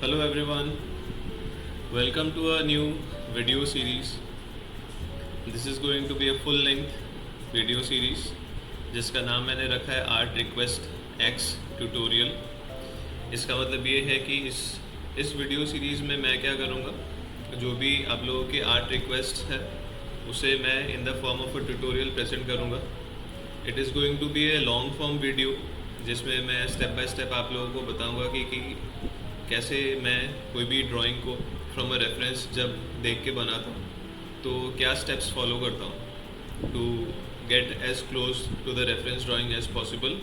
Hello everyone, welcome to a new video series. This is going to be a full length video series जिसका नाम मैंने रखा है art request x tutorial. इसका मतलब ये है कि इस वीडियो सीरीज़ में मैं क्या करूँगा, जो भी आप लोगों के आर्ट रिक्वेस्ट है उसे मैं in the form of a tutorial present करूँगा। It is going to be a long form video जिसमें मैं स्टेप बाय स्टेप आप लोगों को बताऊँगा कि कैसे मैं कोई भी ड्राइंग को फ्रॉम अ रेफरेंस जब देख के बनाता हूँ तो क्या स्टेप्स फॉलो करता हूँ to get as close to the reference drawing as possible.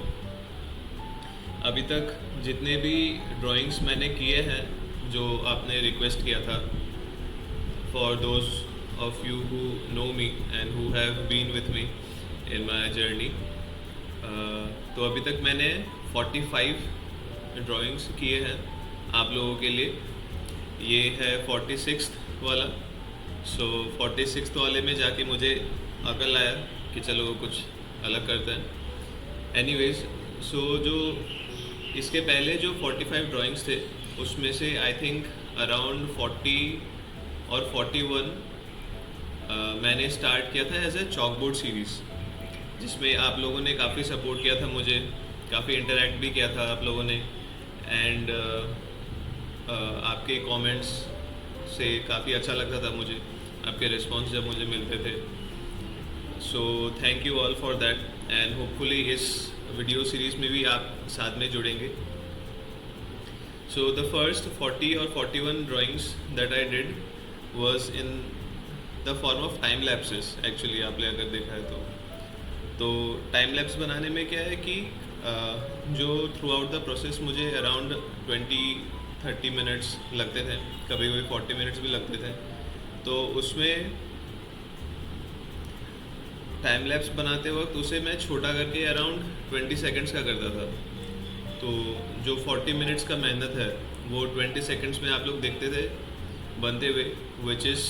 अभी तक जितने भी ड्राइंग्स मैंने किए हैं जो आपने रिक्वेस्ट किया था, for those of you who know me and who have been with me in my journey, तो अभी तक मैंने 45 ड्राइंग्स किए हैं आप लोगों के लिए। ये है 46th वाला। सो 46th वाले में जाके मुझे अकल आया कि चलो कुछ अलग करते हैं। एनीवेज, सो जो इसके पहले जो 45 ड्राइंग्स थे उसमें से आई थिंक अराउंड 40 और 41 मैंने स्टार्ट किया था एज ए चॉकबोर्ड सीरीज़, जिसमें आप लोगों ने काफ़ी सपोर्ट किया था मुझे, काफ़ी इंटरेक्ट भी किया था आप लोगों ने, एंड आपके कमेंट्स से काफ़ी अच्छा लगता था मुझे, आपके रिस्पांस जब मुझे मिलते थे। So thank you all for that and hopefully इस वीडियो सीरीज़ में भी आप साथ में जुड़ेंगे। सो द फर्स्ट 40 और 41 drawings that I did was in the form of time lapses. Actually आपने अगर देखा है तो टाइम लैप्स बनाने में क्या है कि जो थ्रू आउट द प्रोसेस मुझे अराउंड 20-30 मिनट्स लगते थे, कभी कभी 40 मिनट्स भी लगते थे। तो उसमें टाइम लैप्स बनाते वक्त उसे मैं छोटा करके अराउंड 20 सेकंड्स का करता था। तो जो 40 मिनट्स का मेहनत है वो 20 सेकंड्स में आप लोग देखते थे बनते हुए, विच इज़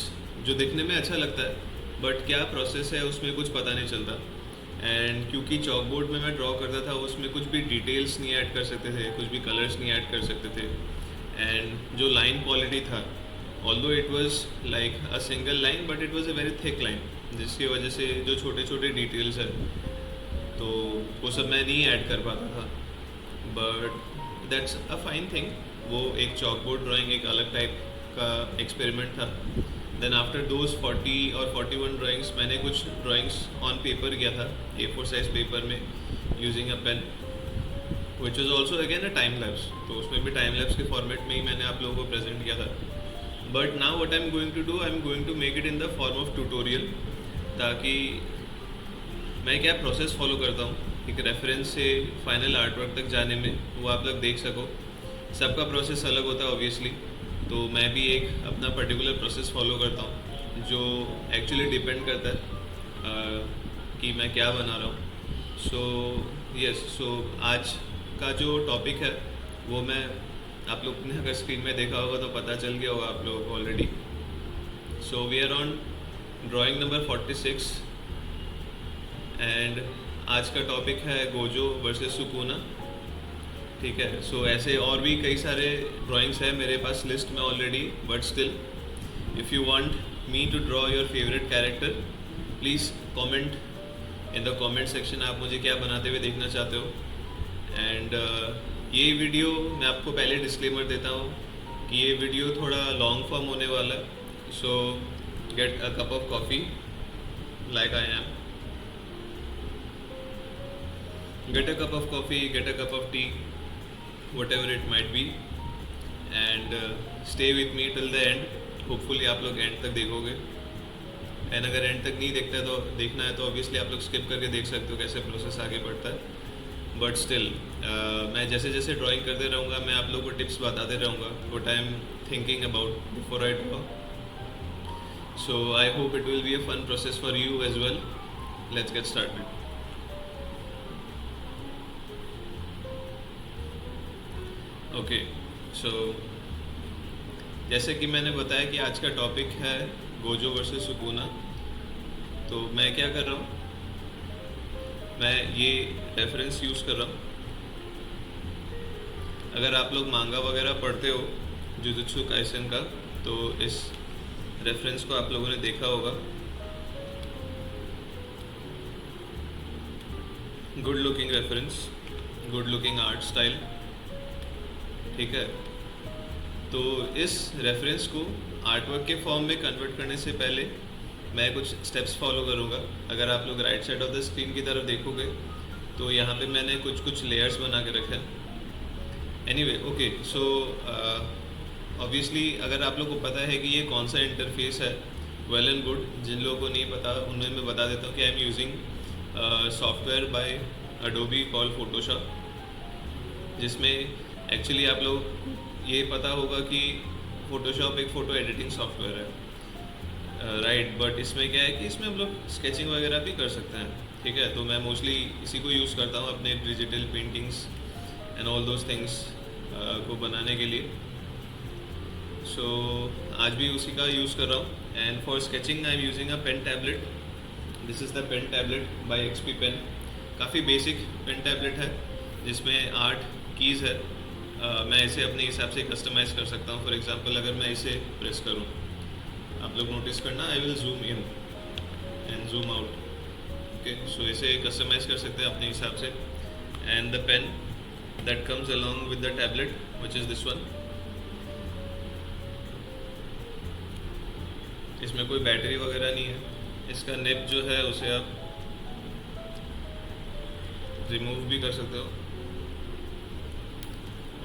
जो दिखने में अच्छा लगता है, बट क्या प्रोसेस है उसमें कुछ पता नहीं चलता। एंड क्योंकि चॉकबोर्ड में मैं ड्रॉ करता था उसमें कुछ भी डिटेल्स नहीं ऐड कर सकते थे, कुछ भी कलर्स नहीं ऐड कर सकते थे। एंड जो लाइन क्वालिटी था, although it was like a single line but it was a very thick line, जिसकी वजह से जो छोटे छोटे डिटेल्स है तो वो सब मैं नहीं ऐड कर पाता था। But that's a fine thing. वो एक चॉकबोर्ड ड्राइंग एक अलग टाइप का एक्सपेरिमेंट था। देन आफ्टर दोज 40 और 41 ड्राइंग्स मैंने कुछ ड्राइंग्स ऑन पेपर किया था, A4 साइज पेपर में, using a pen, which is also again a time lapse. तो उसमें भी टाइम लैप्स के फॉर्मेट में ही मैंने आप लोगों को प्रेजेंट किया था। But now what I am going to do, I am going to make it in the form of tutorial, ताकि मैं क्या प्रोसेस फॉलो करता हूँ एक रेफरेंस से फाइनल आर्ट वर्क तक जाने में, वो आप लोग देख सको। सबका प्रोसेस अलग होता है ऑब्वियसली, तो मैं भी एक अपना पर्टिकुलर प्रोसेस फॉलो करता हूँ जो एक्चुअली डिपेंड करता है कि मैं क्या बना रहा हूँ। सो यस, सो आज का जो टॉपिक है वो मैं, आप लोग ने अगर स्क्रीन में देखा होगा तो पता चल गया होगा आप लोगों को already. So we are on drawing number 46 and आज का टॉपिक है गोजो वर्सेस सुकूना। ठीक है। सो ऐसे और भी कई सारे ड्राइंग्स हैं मेरे पास लिस्ट में already, but still if you want me to draw your favourite character, please comment in the comment section आप मुझे क्या बनाते हुए देखना चाहते हो। एंड ये वीडियो मैं आपको पहले डिस्क्लेमर देता हूँ कि ये वीडियो थोड़ा लॉन्ग फॉर्म होने वाला है। सो get a cup of coffee like I am, get a cup of coffee, get a cup of tea, whatever it might be, and stay with me till the end. Hopefully आप लोग and तक देखोगे, and अगर and तक नहीं देखते तो देखना है तो ऑब्वियसली आप लोग स्किप करके देख सकते हो कैसे प्रोसेस आगे बढ़ता है। बट स्टिल मैं जैसे जैसे ड्राइंग करते रहूँगा मैं आप लोगों को टिप्स बताते रहूँगा what I am thinking about before I draw. So I hope it will be a fun process for you as well. Let's get started. Okay, so जैसे कि मैंने बताया कि आज का टॉपिक है गोजो वर्सेस सुकूना, तो मैं क्या कर रहा हूँ, मैं ये रेफरेंस यूज़ कर रहा हूँ। अगर आप लोग मांगा वगैरह पढ़ते हो जुजुत्सु काइसेन का। तो इस रेफरेंस को आप लोगों ने देखा होगा। Good looking reference, good looking art style, ठीक है। तो इस रेफरेंस को आर्ट वर्क के फॉर्म में कन्वर्ट करने से पहले मैं कुछ स्टेप्स फॉलो करूँगा। अगर आप लोग right side of the screen की तरफ देखोगे तो यहाँ पे मैंने कुछ लेयर्स बना के रखे हैं। एनीवे ओके, सो ऑब्वियसली अगर आप लोग को पता है कि ये कौन सा इंटरफेस है, वेल एंड गुड। जिन लोगों को नहीं पता उन्हें मैं बता देता हूँ कि I am using software by Adobe call Photoshop, जिसमें एक्चुअली आप लोग ये पता होगा कि फोटोशॉप एक फ़ोटो एडिटिंग सॉफ्टवेयर है, राइट। बट इसमें क्या है कि इसमें हम लोग स्केचिंग वगैरह भी कर सकते हैं, ठीक है। तो मैं मोस्टली इसी को यूज़ करता हूँ अपने digital paintings and all those things को बनाने के लिए। सो आज भी उसी का यूज़ कर रहा हूँ। And for sketching I am using a pen tablet. This is the pen tablet by XP pen. काफ़ी बेसिक पेन टैबलेट है जिसमें 8 कीज़ है। मैं इसे अपने हिसाब से कस्टमाइज़ कर सकता हूँ। फॉर एग्जांपल अगर मैं इसे प्रेस करूँ, आप लोग नोटिस करना, I will zoom in and zoom out, okay. So इसे कस्टमाइज़ कर सकते हैं अपने हिसाब से। And the pen that comes along with the tablet which is this one. इसमें कोई बैटरी वगैरह नहीं है। इसका निब जो है उसे आप रिमूव भी कर सकते हो,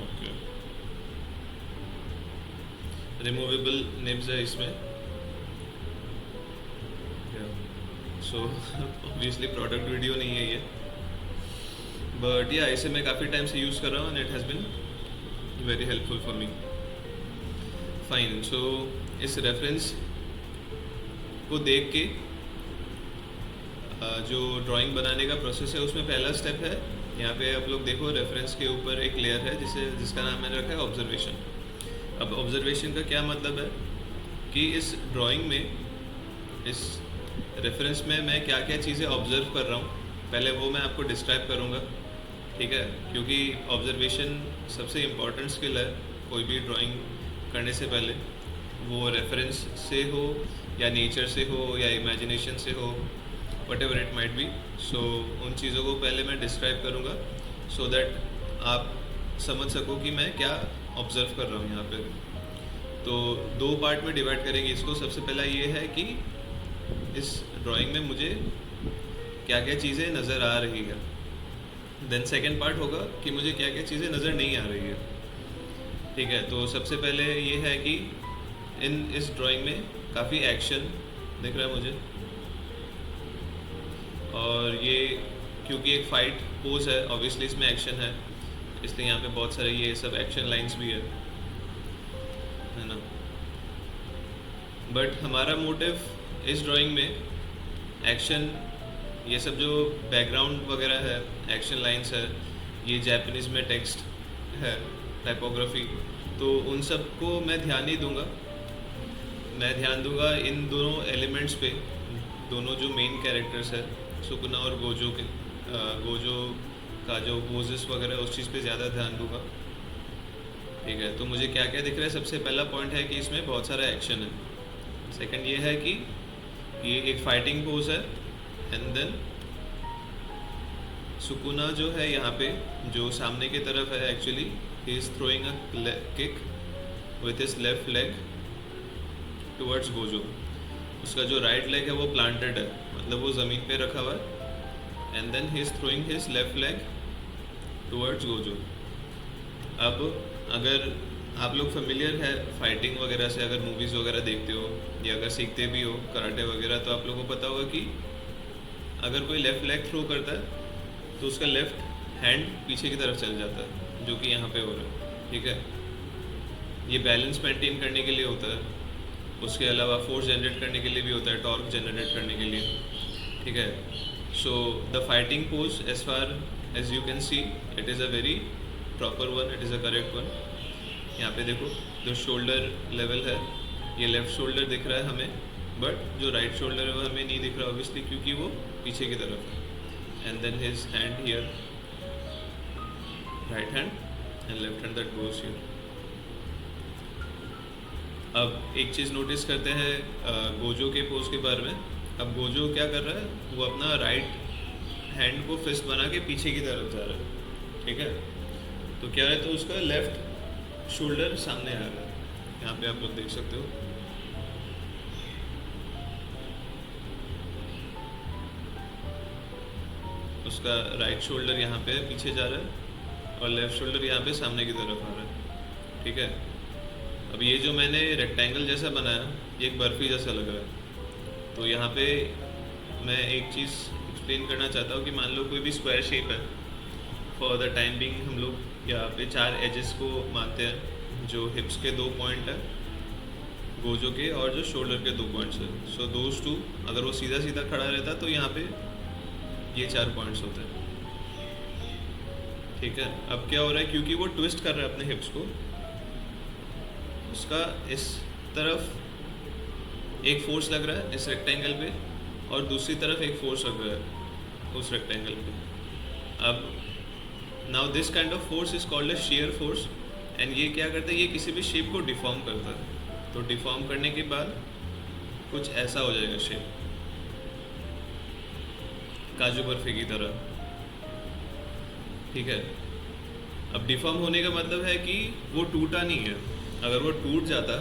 ओके। रिमूवेबल निब्स है इसमें। सो ऑब्वियसली प्रोडक्ट वीडियो नहीं है ये, बट या इसे मैं काफ़ी टाइम से यूज़ कर रहा हूँ and it has been very helpful for me. Fine, so इस रेफरेंस को देख के जो ड्राइंग बनाने का प्रोसेस है उसमें पहला स्टेप है, यहाँ पे आप लोग देखो रेफरेंस के ऊपर एक लेयर है जिसका नाम मैंने रखा है ऑब्जर्वेशन। अब ऑब्जर्वेशन का क्या मतलब है कि इस ड्राइंग में, इस रेफरेंस में मैं क्या क्या चीज़ें ऑब्जर्व कर रहा हूँ, पहले वो मैं आपको डिस्क्राइब करूँगा, ठीक है। क्योंकि ऑब्जर्वेशन सबसे इम्पॉर्टेंट स्किल है कोई भी ड्राइंग करने से पहले, वो रेफरेंस से हो या नेचर से हो या इमेजिनेशन से हो, whatever it might be. So उन चीज़ों को पहले मैं डिस्क्राइब करूँगा सो दैट आप समझ सको कि मैं क्या ऑब्ज़र्व कर रहा हूँ यहाँ पे। तो 2 पार्ट में डिवाइड करेंगे इसको। सबसे पहला ये है कि इस ड्राइंग में मुझे क्या क्या चीज़ें नज़र आ रही है। देन सेकेंड पार्ट होगा कि मुझे क्या क्या चीज़ें नज़र नहीं आ रही है, ठीक है। तो सबसे पहले ये है कि इस ड्राइंग में काफ़ी एक्शन दिख रहा है मुझे, और ये क्योंकि एक फ़ाइट पोज है ऑब्वियसली इसमें एक्शन है, इसलिए यहाँ पे बहुत सारे ये सब एक्शन लाइंस भी है ना। बट हमारा मोटिव इस ड्राइंग में एक्शन, ये सब जो बैकग्राउंड वगैरह है, एक्शन लाइंस है, ये जापानीज़ में टेक्स्ट है, टाइपोग्राफी, तो उन सब को मैं ध्यान नहीं दूंगा। मैं ध्यान दूंगा इन दोनों एलिमेंट्स पे, दोनों जो मेन कैरेक्टर्स है सुकुना और गोजो का जो पोजेस वगैरह, उस चीज़ पे ज़्यादा ध्यान दूंगा, ठीक है। तो मुझे क्या क्या दिख रहा है, सबसे पहला पॉइंट है कि इसमें बहुत सारा एक्शन है। सेकंड ये है कि ये एक फाइटिंग पोज है। एंड देन सुकुना जो है यहाँ पे, जो सामने की तरफ है, actually he is throwing a kick with his left leg towards Gojo. उसका जो राइट लेग है वो प्लांटेड है, मतलब वो ज़मीन पे रखा हुआ है। And then he is throwing his left leg towards Gojo. अब अगर आप लोग फेमिलियर है फाइटिंग वगैरह से, अगर मूवीज़ वगैरह देखते हो या अगर सीखते भी हो कराटे वगैरह, तो आप लोगों को पता होगा कि अगर कोई लेफ़्ट लेग थ्रो करता है तो उसका लेफ़्ट हैंड पीछे की तरफ चल जाता है, जो कि यहाँ पे हो रहा है, ठीक है। ये बैलेंस मेंटेन करने के लिए होता है, उसके अलावा फोर्स जनरेट करने के लिए भी होता है, टॉर्क जनरेट करने के लिए, ठीक है। So the fighting pose, as far as you can see, it is a very proper one, it is a correct one. यहाँ पे देखो जो शोल्डर लेवल है, ये लेफ़्ट शोल्डर दिख रहा है हमें, बट जो राइट शोल्डर है वो हमें नहीं दिख रहा ऑब्वियसली, क्योंकि वो पीछे की तरफ है। And then his hand here, right hand and left hand that goes here, अब एक चीज़ नोटिस करते हैं गोजो के पोज के बारे में। अब गोजो क्या कर रहा है, वो अपना राइट हैंड को फिस्ट बना के पीछे की तरफ जा रहा है, ठीक है। तो क्या है, तो उसका लेफ्ट शोल्डर सामने आ रहा है, यहाँ पे आप लोग देख सकते हो। उसका राइट शोल्डर यहाँ पे पीछे जा रहा है और लेफ़्ट शोल्डर यहाँ पे सामने की तरफ आ रहा है, ठीक है। अब ये जो मैंने रेक्टेंगल जैसा बनाया, ये एक बर्फ़ी जैसा लग रहा है। तो यहाँ पे मैं एक चीज़ एक्सप्लेन करना चाहता हूँ कि मान लो कोई भी स्क्वायर शेप है, फॉर द टाइम बिंग हम लोग यहाँ पे 4 एजेस को मानते हैं, जो हिप्स के 2 पॉइंट है गोजो के और जो शोल्डर के 2 पॉइंट्स है। सो दोज टू, अगर वो सीधा सीधा खड़ा रहता तो यहाँ पे ये 4 पॉइंट्स होते हैं, ठीक है। अब क्या हो रहा है, क्योंकि वो ट्विस्ट कर रहा है अपने हिप्स को, उसका इस तरफ एक फोर्स लग रहा है इस रेक्टेंगल पे और दूसरी तरफ एक फोर्स लग रहा है उस रेक्टेंगल पे। अब now this kind of force is called a shear force, and ये क्या करता है, ये किसी भी शेप को डिफॉर्म करता है। तो डिफॉर्म करने के बाद कुछ ऐसा हो जाएगा शेप, काजू बर्फी की तरह, ठीक है। अब डिफॉर्म होने का मतलब है कि वो टूटा नहीं है। अगर वो टूट जाता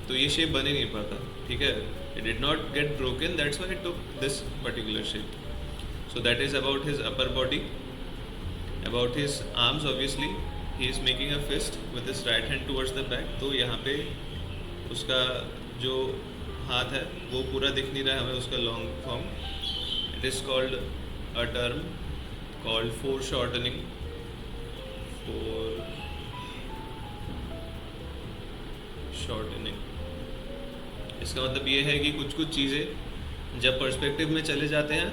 तो ये शेप बन ही नहीं पाता, ठीक है। It did not get broken, that's why it took this particular shape. So that is about his upper body. About his arms, obviously he is making a fist with his right hand towards the back. तो यहाँ पे उसका जो हाथ है वो पूरा दिख नहीं रहा है हमें, उसका long form. It is called a term called foreshortening. इसका मतलब ये है कि कुछ कुछ चीज़ें जब पर्सपेक्टिव में चले जाते हैं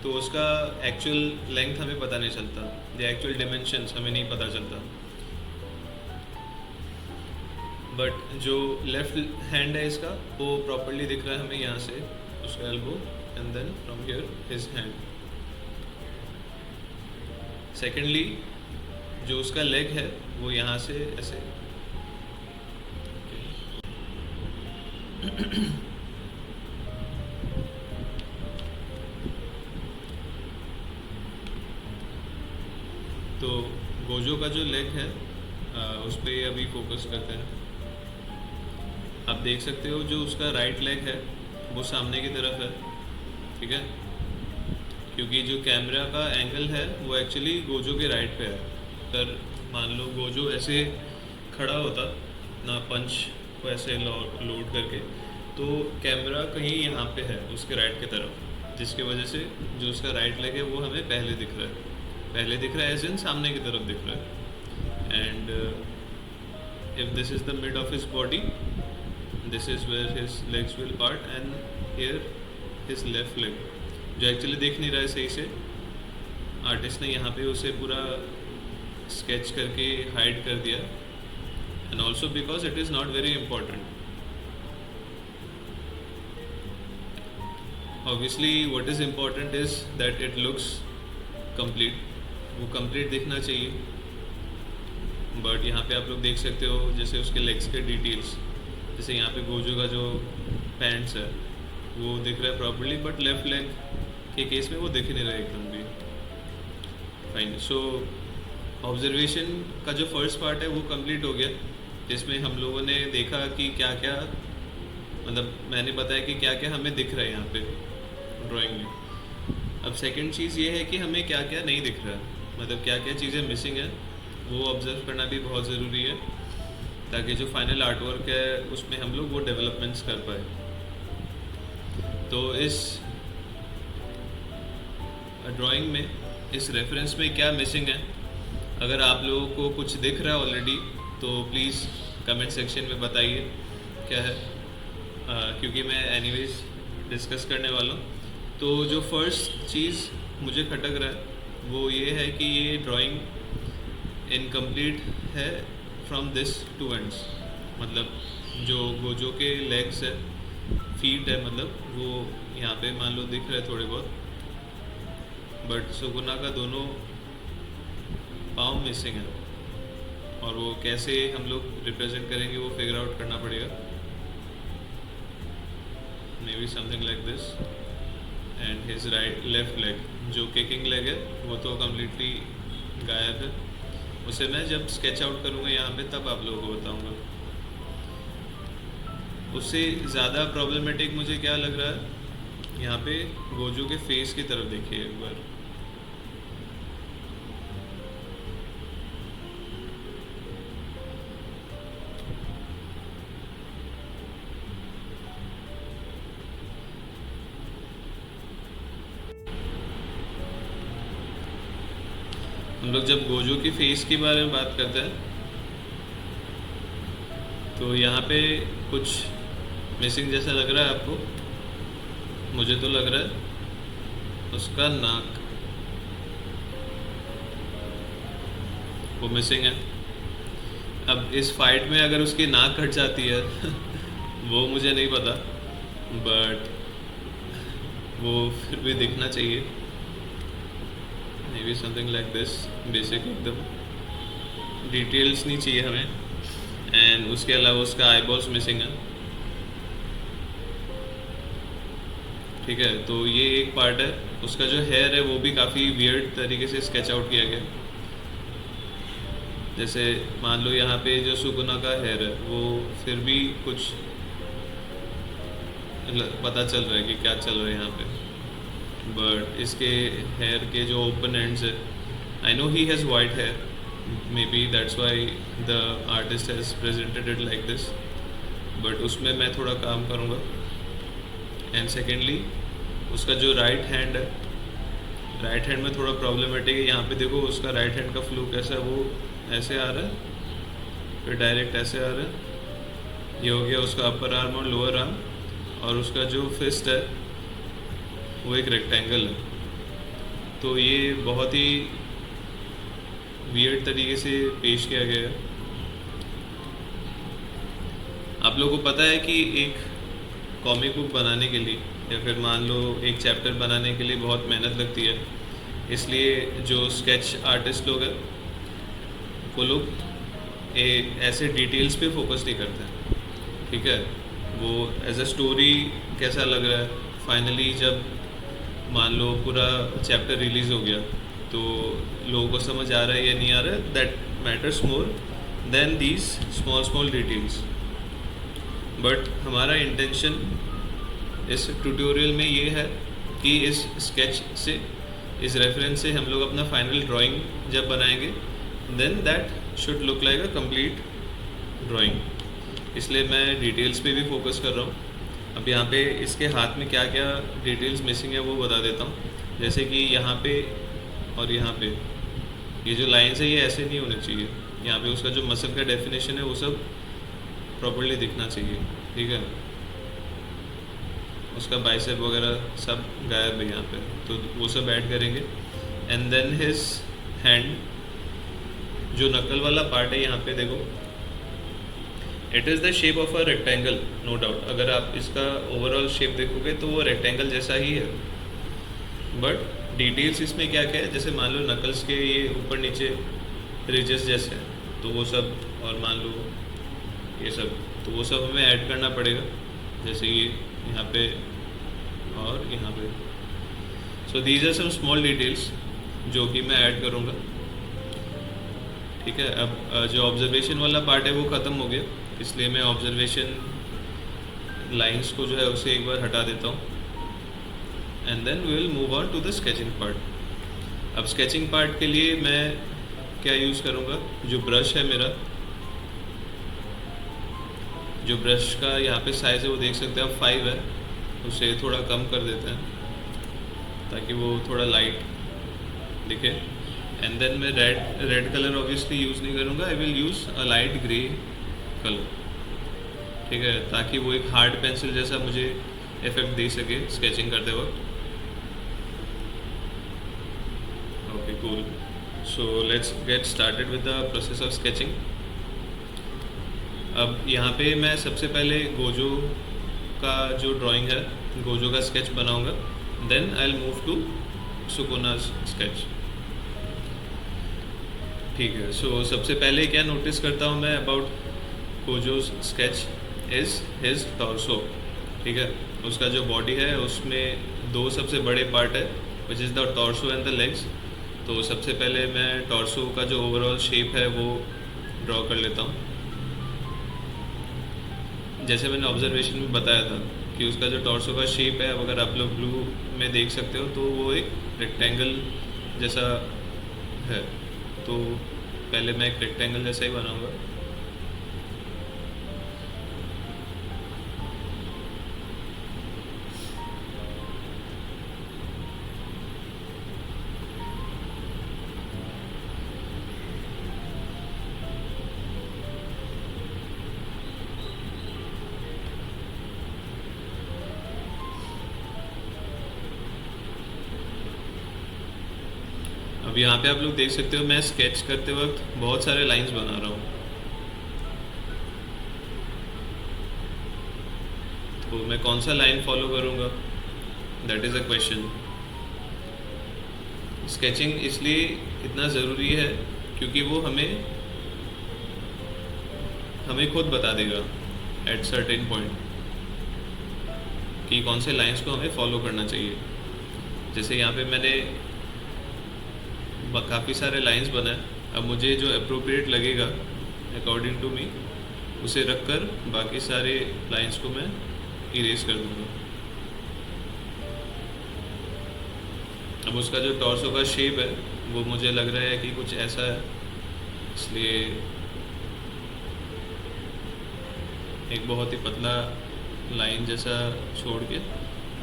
तो उसका एक्चुअल लेंथ हमें पता नहीं चलता, या एक्चुअल डिमेंशंस हमें नहीं पता चलता। बट जो लेफ्ट हैंड है इसका, वो प्रॉपर्ली दिख रहा है हमें यहाँ से, उसका elbow, and then from here his hand. Secondly जो उसका लेग है वो यहाँ से ऐसे तो गोजो का जो लेग है उस पर अभी फोकस करते हैं। आप देख सकते हो जो उसका राइट लेग है वो सामने की तरफ है, ठीक है। क्योंकि जो कैमरा का एंगल है वो एक्चुअली गोजो के राइट पे है। अगर मान लो गोजो ऐसे खड़ा होता ना, पंच को ऐसे लोड करके, तो कैमरा कहीं यहाँ पे है उसके राइट की तरफ, जिसकी वजह से जो उसका राइट लेग है वो हमें पहले दिख रहा है। पहले दिख रहा है एज इन सामने की तरफ दिख रहा है। And if this is the mid of his body, this is where his legs will part, and here his left leg, जो एक्चुअली देख नहीं रहा है सही से। आर्टिस्ट ने यहाँ पे उसे पूरा स्केच करके हाइड कर दिया, and also because it is not very important. Obviously what is important is that it looks complete, वो कंप्लीट दिखना चाहिए। बट यहाँ पे आप लोग देख सकते हो जैसे उसके लेग्स के डिटेल्स, जैसे यहाँ पे गोजो का जो पैंट्स है वो दिख रहा है प्रॉपर्ली, बट लेफ्ट लेग के केस में वो दिख नहीं रहा है एकदम भी। फाइन। सो ऑब्जर्वेशन का जो फर्स्ट पार्ट है वो कंप्लीट हो गया, जिसमें हम लोगों ने देखा कि क्या क्या, मतलब मैंने बताया कि क्या क्या हमें दिख रहा है यहाँ पे ड्राइंग में। अब सेकंड चीज़ ये है कि हमें क्या क्या नहीं दिख रहा है, मतलब क्या क्या चीज़ें मिसिंग है, वो ऑब्जर्व करना भी बहुत ज़रूरी है, ताकि जो फाइनल आर्ट वर्क है उसमें हम लोग वो डेवलपमेंट्स कर पाए। तो इस ड्राइंग में, इस रेफरेंस में क्या मिसिंग है, अगर आप लोगों को कुछ दिख रहा है ऑलरेडी तो प्लीज़ कमेंट सेक्शन में बताइए क्या है, क्योंकि मैं एनीवेज डिस्कस करने वाला हूँ। तो जो फर्स्ट चीज़ मुझे खटक रहा है वो ये है कि ये ड्राइंग इनकम्प्लीट है फ्रॉम दिस टू एंड्स, मतलब जो गोजो के लेग्स है, फीट है, मतलब वो यहाँ पे मान लो दिख रहा है थोड़े बहुत, बट सुगुना का दोनों पाँव मिसिंग है, और वो कैसे हम लोग रिप्रेजेंट करेंगे वो फिगर आउट करना पड़ेगा। May be something like this, and his right left leg जो किकिंग लेग है वो तो कम्प्लीटली गायब है। उसे मैं जब स्केच आउट करूँगा यहाँ पे तब आप लोगों को बताऊँगा। उससे ज़्यादा प्रॉब्लमेटिक मुझे क्या लग रहा है, यहाँ पे गोजो के फेस की तरफ देखिए एक बार। हम लोग जब गोजो की फेस के बारे में बात करते हैं तो यहाँ पे कुछ मिसिंग जैसा लग रहा है आपको? मुझे तो लग रहा है उसका नाक वो मिसिंग है। अब इस फाइट में अगर उसकी नाक कट जाती है वो मुझे नहीं पता, बट वो फिर भी दिखना चाहिए। May be something like this, basic एकदम डिटेल्स नहीं चाहिए हमें। एंड उसके अलावा उसका आईबॉल्स मिसिंग है। ठीक है, तो ये एक पार्ट है। उसका जो हेयर है वो भी काफ़ी वियर्ड तरीके से स्केच आउट किया गया। जैसे मान लो यहाँ पे जो सुकुना का हेयर है वो फिर भी कुछ पता चल रहा है कि क्या चल रहा है यहाँ पे, बट इसके हेयर के जो ओपन एंड्स है, I know he has white hair, maybe that's why the artist has presented it like this, but उसमें मैं थोड़ा काम करूँगा। एंड सेकेंडली उसका जो राइट हैंड है, राइट हैंड में थोड़ा प्रॉब्लमेटिक है। यहाँ पे देखो उसका राइट हैंड का फ्लू कैसा है, वो ऐसे आ रहा है फिर डायरेक्ट ऐसे आ रहा है। ये हो गया उसका अपर आर्म और लोअर आर्म, और उसका जो फिस्ट है वो एक रेक्टेंगल है। तो ये बहुत ही वियर्ड तरीके से पेश किया गया है। आप लोगों को पता है कि एक कॉमिक बुक बनाने के लिए या फिर मान लो एक चैप्टर बनाने के लिए बहुत मेहनत लगती है, इसलिए जो स्केच आर्टिस्ट लोग हैं वो लोग ऐसे डिटेल्स पे फोकस नहीं करते। ठीक है, वो एज अ स्टोरी कैसा लग रहा है, फाइनली जब मान लो पूरा चैप्टर रिलीज़ हो गया तो लोगों को समझ आ रहा है या नहीं आ रहा है, that matters more than these small small details. But हमारा इंटेंशन इस ट्यूटोरियल में ये है कि इस स्केच से, इस रेफरेंस से हम लोग अपना फाइनल ड्राइंग जब बनाएंगे then that should look like a complete drawing. इसलिए मैं डिटेल्स पे भी फोकस कर रहा हूँ। अब यहाँ पे इसके हाथ में क्या क्या डिटेल्स मिसिंग है वो बता देता हूँ। जैसे कि यहाँ पे और यहाँ पे ये जो लाइन्स है ये ऐसे नहीं होने चाहिए। यहाँ पे उसका जो मसल का डेफिनेशन है वो सब प्रॉपर्ली दिखना चाहिए। ठीक है, उसका बाइसेप वगैरह सब गायब है यहाँ पे, तो वो सब ऐड करेंगे। एंड देन हिज हैंड, जो नकल वाला पार्ट है यहाँ पे देखो, it is the shape of a rectangle, no doubt. अगर आप इसका ओवरऑल शेप देखोगे तो वो रेक्टेंगल जैसा ही है, बट डिटेल्स इसमें क्या क्या है, जैसे मान लो नकल्स के ये ऊपर नीचे रिजेस जैसे हैं तो वो सब, और मान लो ये सब, तो वो सब हमें ऐड करना पड़ेगा। जैसे ये यहाँ पे और यहाँ पे। So these are some small details जो कि मैं ऐड करूँगा। ठीक है, अब जो ऑब्जर्वेशन वाला पार्ट है वो ख़त्म हो गया, इसलिए मैं ऑब्जर्वेशन लाइंस को जो है उसे एक बार हटा देता हूँ। And then we will move on to the sketching part. अब स्केचिंग पार्ट के लिए मैं क्या यूज़ करूँगा, जो ब्रश है मेरा, जो ब्रश का यहाँ पे साइज़ है वो देख सकते हैं आप 5 है, उसे थोड़ा कम कर देते हैं ताकि वो थोड़ा लाइट दिखे। एंड देन मैं रेड कलर ऑब्वियसली यूज़ नहीं करूँगा, I will use a light grey colour. ठीक है, ताकि वो एक हार्ड पेंसिल जैसा मुझे इफेक्ट दे सके स्केचिंग करते वक्त। Okay cool, so let's get started with the process of sketching. अब यहाँ पे मैं सबसे पहले गोजो का जो ड्राइंग है, गोजो का स्केच बनाऊँगा, then I will move to Sukuna's sketch. ठीक है, सो सबसे पहले क्या नोटिस करता हूँ मैं about Gojo's sketch is his torso. ठीक है। उसका जो बॉडी है उसमें दो सबसे बड़े पार्ट है, which is the torso and the legs. तो सबसे पहले मैं टॉर्सो का जो ओवरऑल शेप है वो ड्रॉ कर लेता हूँ। जैसे मैंने ऑब्जर्वेशन में बताया था कि उसका जो टॉर्सो का शेप है, अब अगर आप लोग ब्लू में देख सकते हो तो वो एक रेक्टेंगल जैसा है। तो पहले मैं एक रेक्टेंगल जैसा ही बनाऊंगा। अब यहाँ पे आप लोग देख सकते हो मैं स्केच करते वक्त बहुत सारे लाइंस बना रहा हूँ। तो मैं कौन सा लाइन फॉलो करूँगा, that is a question. Sketching इसलिए इतना ज़रूरी है क्योंकि वो हमें खुद बता देगा एट सर्टेन पॉइंट कि कौन से लाइंस को हमें फॉलो करना चाहिए। जैसे यहाँ पे मैंने काफ़ी सारे लाइंस बनाए, अब मुझे जो अप्रोप्रिएट लगेगा अकॉर्डिंग टू मी उसे रखकर बाकी सारे लाइंस को मैं इरेज कर दूँगा। अब उसका जो टॉर्सो का शेप है वो मुझे लग रहा है कि कुछ ऐसा है, इसलिए एक बहुत ही पतला लाइन जैसा छोड़ के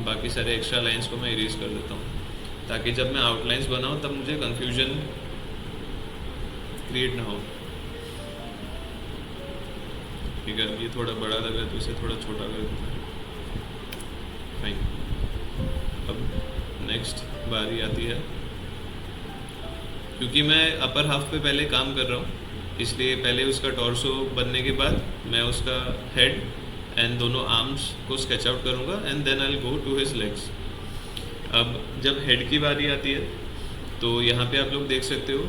बाकी सारे एक्स्ट्रा लाइंस को मैं इरेज कर देता हूँ, ताकि जब मैं आउटलाइंस बनाऊँ तब मुझे कंफ्यूजन क्रिएट ना हो। ठीक है, ये थोड़ा बड़ा लगा तो इसे थोड़ा छोटा कर देता हूँ। फाइन। अब नेक्स्ट बारी आती है, क्योंकि मैं अपर हाफ पे पहले काम कर रहा हूँ इसलिए पहले उसका टॉर्सो बनने के बाद मैं उसका हेड एंड दोनों आर्म्स को स्केच आउट करूँगा and then I will go to his legs. अब जब हेड की बारी आती है तो यहाँ पे आप लोग देख सकते हो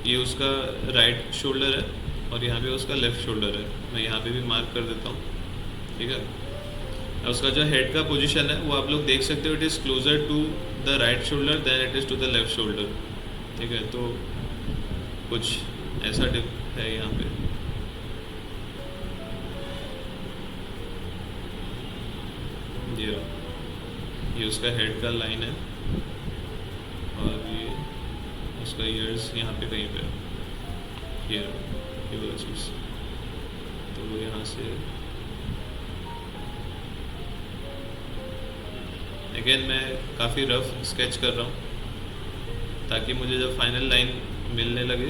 ये उसका राइट शोल्डर है और यहाँ पे उसका लेफ़्ट शोल्डर है। मैं यहाँ पे भी मार्क कर देता हूँ। ठीक है, अब उसका जो हेड का पोजीशन है वो आप लोग देख सकते हो, it is closer to the right shoulder than it is to the left shoulder. ठीक है, तो कुछ ऐसा डिप है यहाँ पे। ये उसका हेड का लाइन है और ये उसका ईयर्स यहाँ पे कहीं पे ये वाला चीज़। तो वो यहाँ से अगेन मैं काफ़ी रफ स्केच कर रहा हूँ ताकि मुझे जब फाइनल लाइन मिलने लगे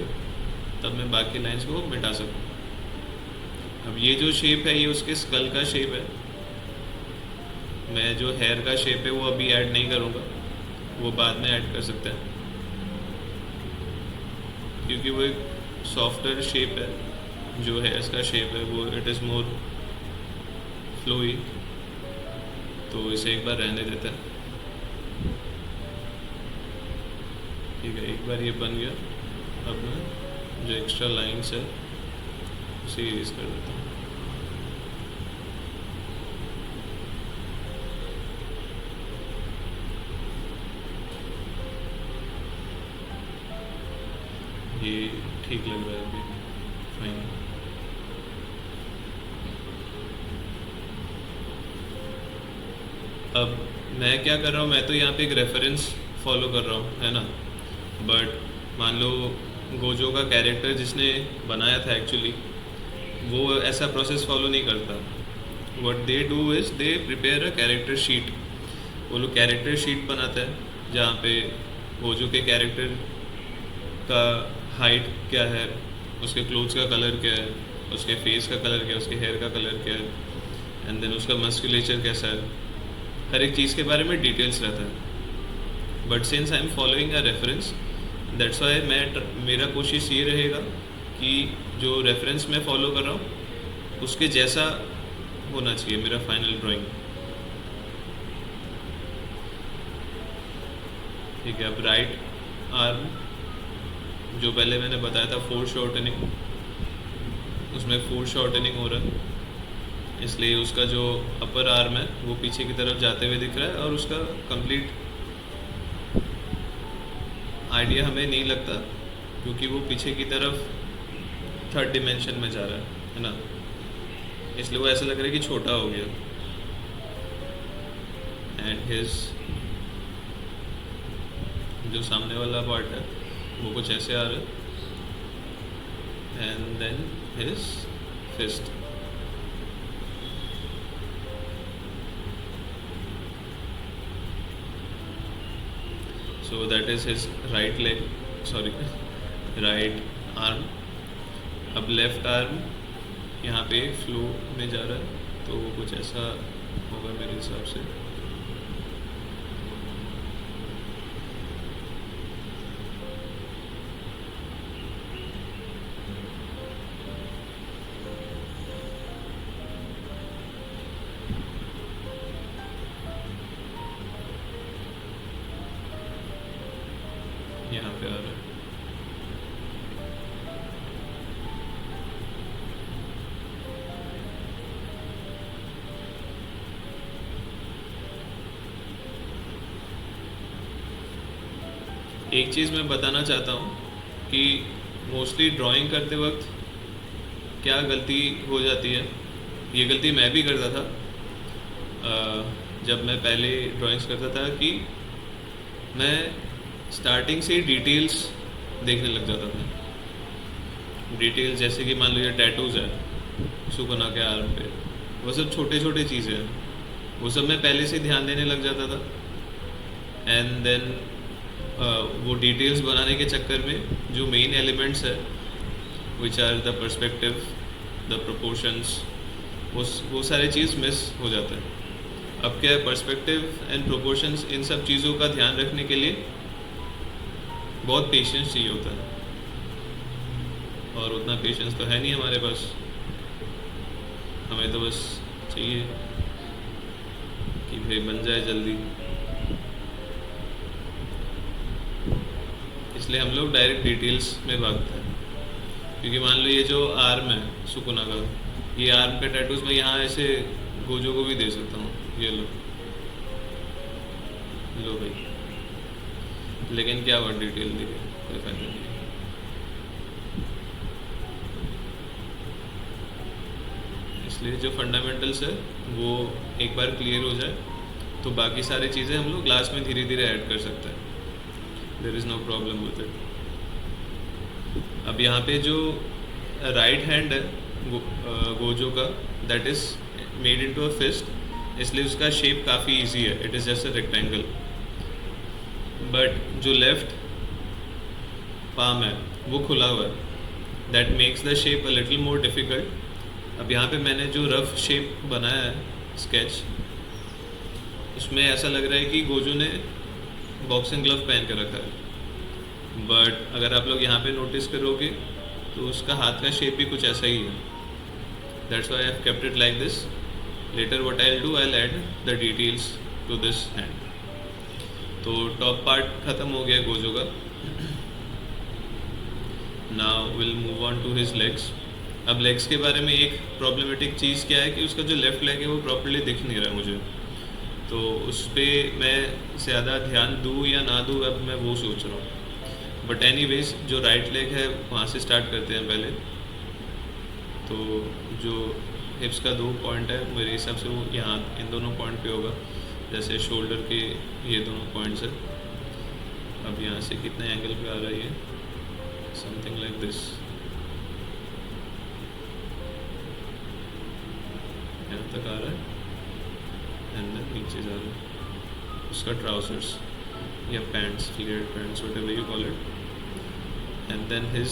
तब मैं बाकी लाइंस को मिटा सकूँ। अब ये जो शेप है ये उसके स्कल का शेप है। मैं जो हेयर का शेप है वो अभी ऐड नहीं करूँगा, वो बाद में ऐड कर सकते हैं क्योंकि वो एक सॉफ्टर शेप है। जो हेयर्स का शेप है वो इट इज़ मोर फ्लोई, तो इसे एक बार रहने देते हैं। ठीक है, एक बार ये बन गया, अब मैं जो एक्स्ट्रा लाइन्स है उसे इरेज कर देता हूँ। ये ठीक लग रहा है अभी, फाइन। अब मैं क्या कर रहा हूँ, मैं तो यहाँ पे एक रेफरेंस फॉलो कर रहा हूँ, है ना। बट मान लो गोजो का कैरेक्टर जिसने बनाया था एक्चुअली वो ऐसा प्रोसेस फॉलो नहीं करता। What they do is they prepare a character sheet. वो लोग कैरेक्टर शीट बनाते हैं जहाँ पे गोजो के कैरेक्टर का हाइट क्या है, उसके क्लोथ्स का कलर क्या है, उसके फेस का कलर क्या है, उसके हेयर का कलर क्या है, एंड देन उसका मस्कुलेचर कैसा है, हर एक चीज़ के बारे में डिटेल्स रहता है। But since I am following a reference that's why मेरा कोशिश ये रहेगा कि जो रेफरेंस मैं फॉलो कर रहा हूँ उसके जैसा होना चाहिए मेरा फाइनल ड्राइंग। ठीक है, अब राइट आर्म जो पहले मैंने बताया था फोर शॉर्टनिंग, उसमें फोर शॉर्टनिंग हो रहा है। इसलिए उसका जो अपर आर्म है वो पीछे की तरफ जाते हुए दिख रहा है और उसका कंप्लीट आइडिया हमें नहीं लगता, क्योंकि वो पीछे की तरफ थर्ड डिमेंशन में जा रहा है ना, इसलिए वो ऐसा लग रहा है कि छोटा हो गया। एंड हिज जो सामने वाला पार्ट है वो कुछ ऐसे आ रहा है, and then his fist. So that is his right leg, sorry, right arm. अब लेफ्ट आर्म यहाँ पे फ्लो में जा रहा है, तो वो कुछ ऐसा होगा मेरे हिसाब से। यहाँ पे आ रहा है। एक चीज़ मैं बताना चाहता हूँ कि मोस्टली ड्राइंग करते वक्त क्या गलती हो जाती है, ये गलती मैं भी करता था जब मैं पहले ड्राइंग्स करता था, कि मैं स्टार्टिंग से ही डिटेल्स देखने लग जाता था। डिटेल्स जैसे कि मान लीजिए टैटूज़ है सुकुना के आर्म पे, वो सब छोटे छोटे चीज़ें हैं, वो सब मैं पहले से ध्यान देने लग जाता था। एंड देन वो डिटेल्स बनाने के चक्कर में जो मेन एलिमेंट्स है, which are the perspective, the proportions, वो सारे चीज़ मिस हो जाता है। अब क्या है, पर्सपेक्टिव एंड प्रोपोर्शंस, इन सब चीज़ों का ध्यान रखने के लिए बहुत पेशेंस चाहिए होता है, और उतना पेशेंस तो है नहीं हमारे पास। हमें तो बस चाहिए कि भाई बन जाए जल्दी, इसलिए हम लोग डायरेक्ट डिटेल्स में भागते हैं। क्योंकि मान लो ये जो आर्म है सुकुना का, ये आर्म के टैटूज में यहाँ ऐसे गोजो को भी दे सकता हूँ, ये लो भाई, लेकिन क्या हुआ, डिटेल दी गई, कोई फायदा नहीं। इसलिए जो फंडामेंटल्स है वो एक बार क्लियर हो जाए तो बाकी सारी चीज़ें हम लोग क्लास में धीरे धीरे ऐड कर सकते हैं। There is no problem with it. अब यहाँ पे जो राइट हैंड है गोजो का, that is made into a fist, इसलिए उसका शेप काफ़ी इजी है, it is just a rectangle. But जो लेफ्ट पाम है वो खुला हुआ है, that makes the shape a little more difficult. अब यहाँ पे मैंने जो रफ शेप बनाया है स्केच, उसमें ऐसा लग रहा है कि गोजो ने बॉक्सिंग ग्लव पहन कर रखा है, बट अगर आप लोग यहाँ पे नोटिस करोगे तो उसका हाथ का शेप भी कुछ ऐसा ही है। That's why I have kept it like this. Later what I will do, I will add the details to this hand. तो टॉप पार्ट ख़त्म हो गया गोजो का। Now will move on to his legs. अब legs के बारे में एक प्रॉब्लमेटिक चीज़ क्या है कि उसका जो लेफ़्ट लेग है वो प्रॉपर्ली दिख नहीं रहा है मुझे, तो उस पर मैं ज़्यादा ध्यान दूँ या ना दूँ, अब मैं वो सोच रहा हूँ। बट एनीवेज जो राइट लेग है वहाँ से स्टार्ट करते हैं पहले। तो जो हिप्स का 2 पॉइंट है मेरे हिसाब से वो यहाँ इन दोनों पॉइंट पे होगा, जैसे शोल्डर के ये दोनों पॉइंट्स है। अब यहाँ से कितने एंगल पे आ रहा है ये, समथिंग लाइक दिस, यहाँ तक आ रहा है, एंड देन नीचे जा रहा है उसका ट्राउजर्स या pants, flared pants, whatever you call it. And then his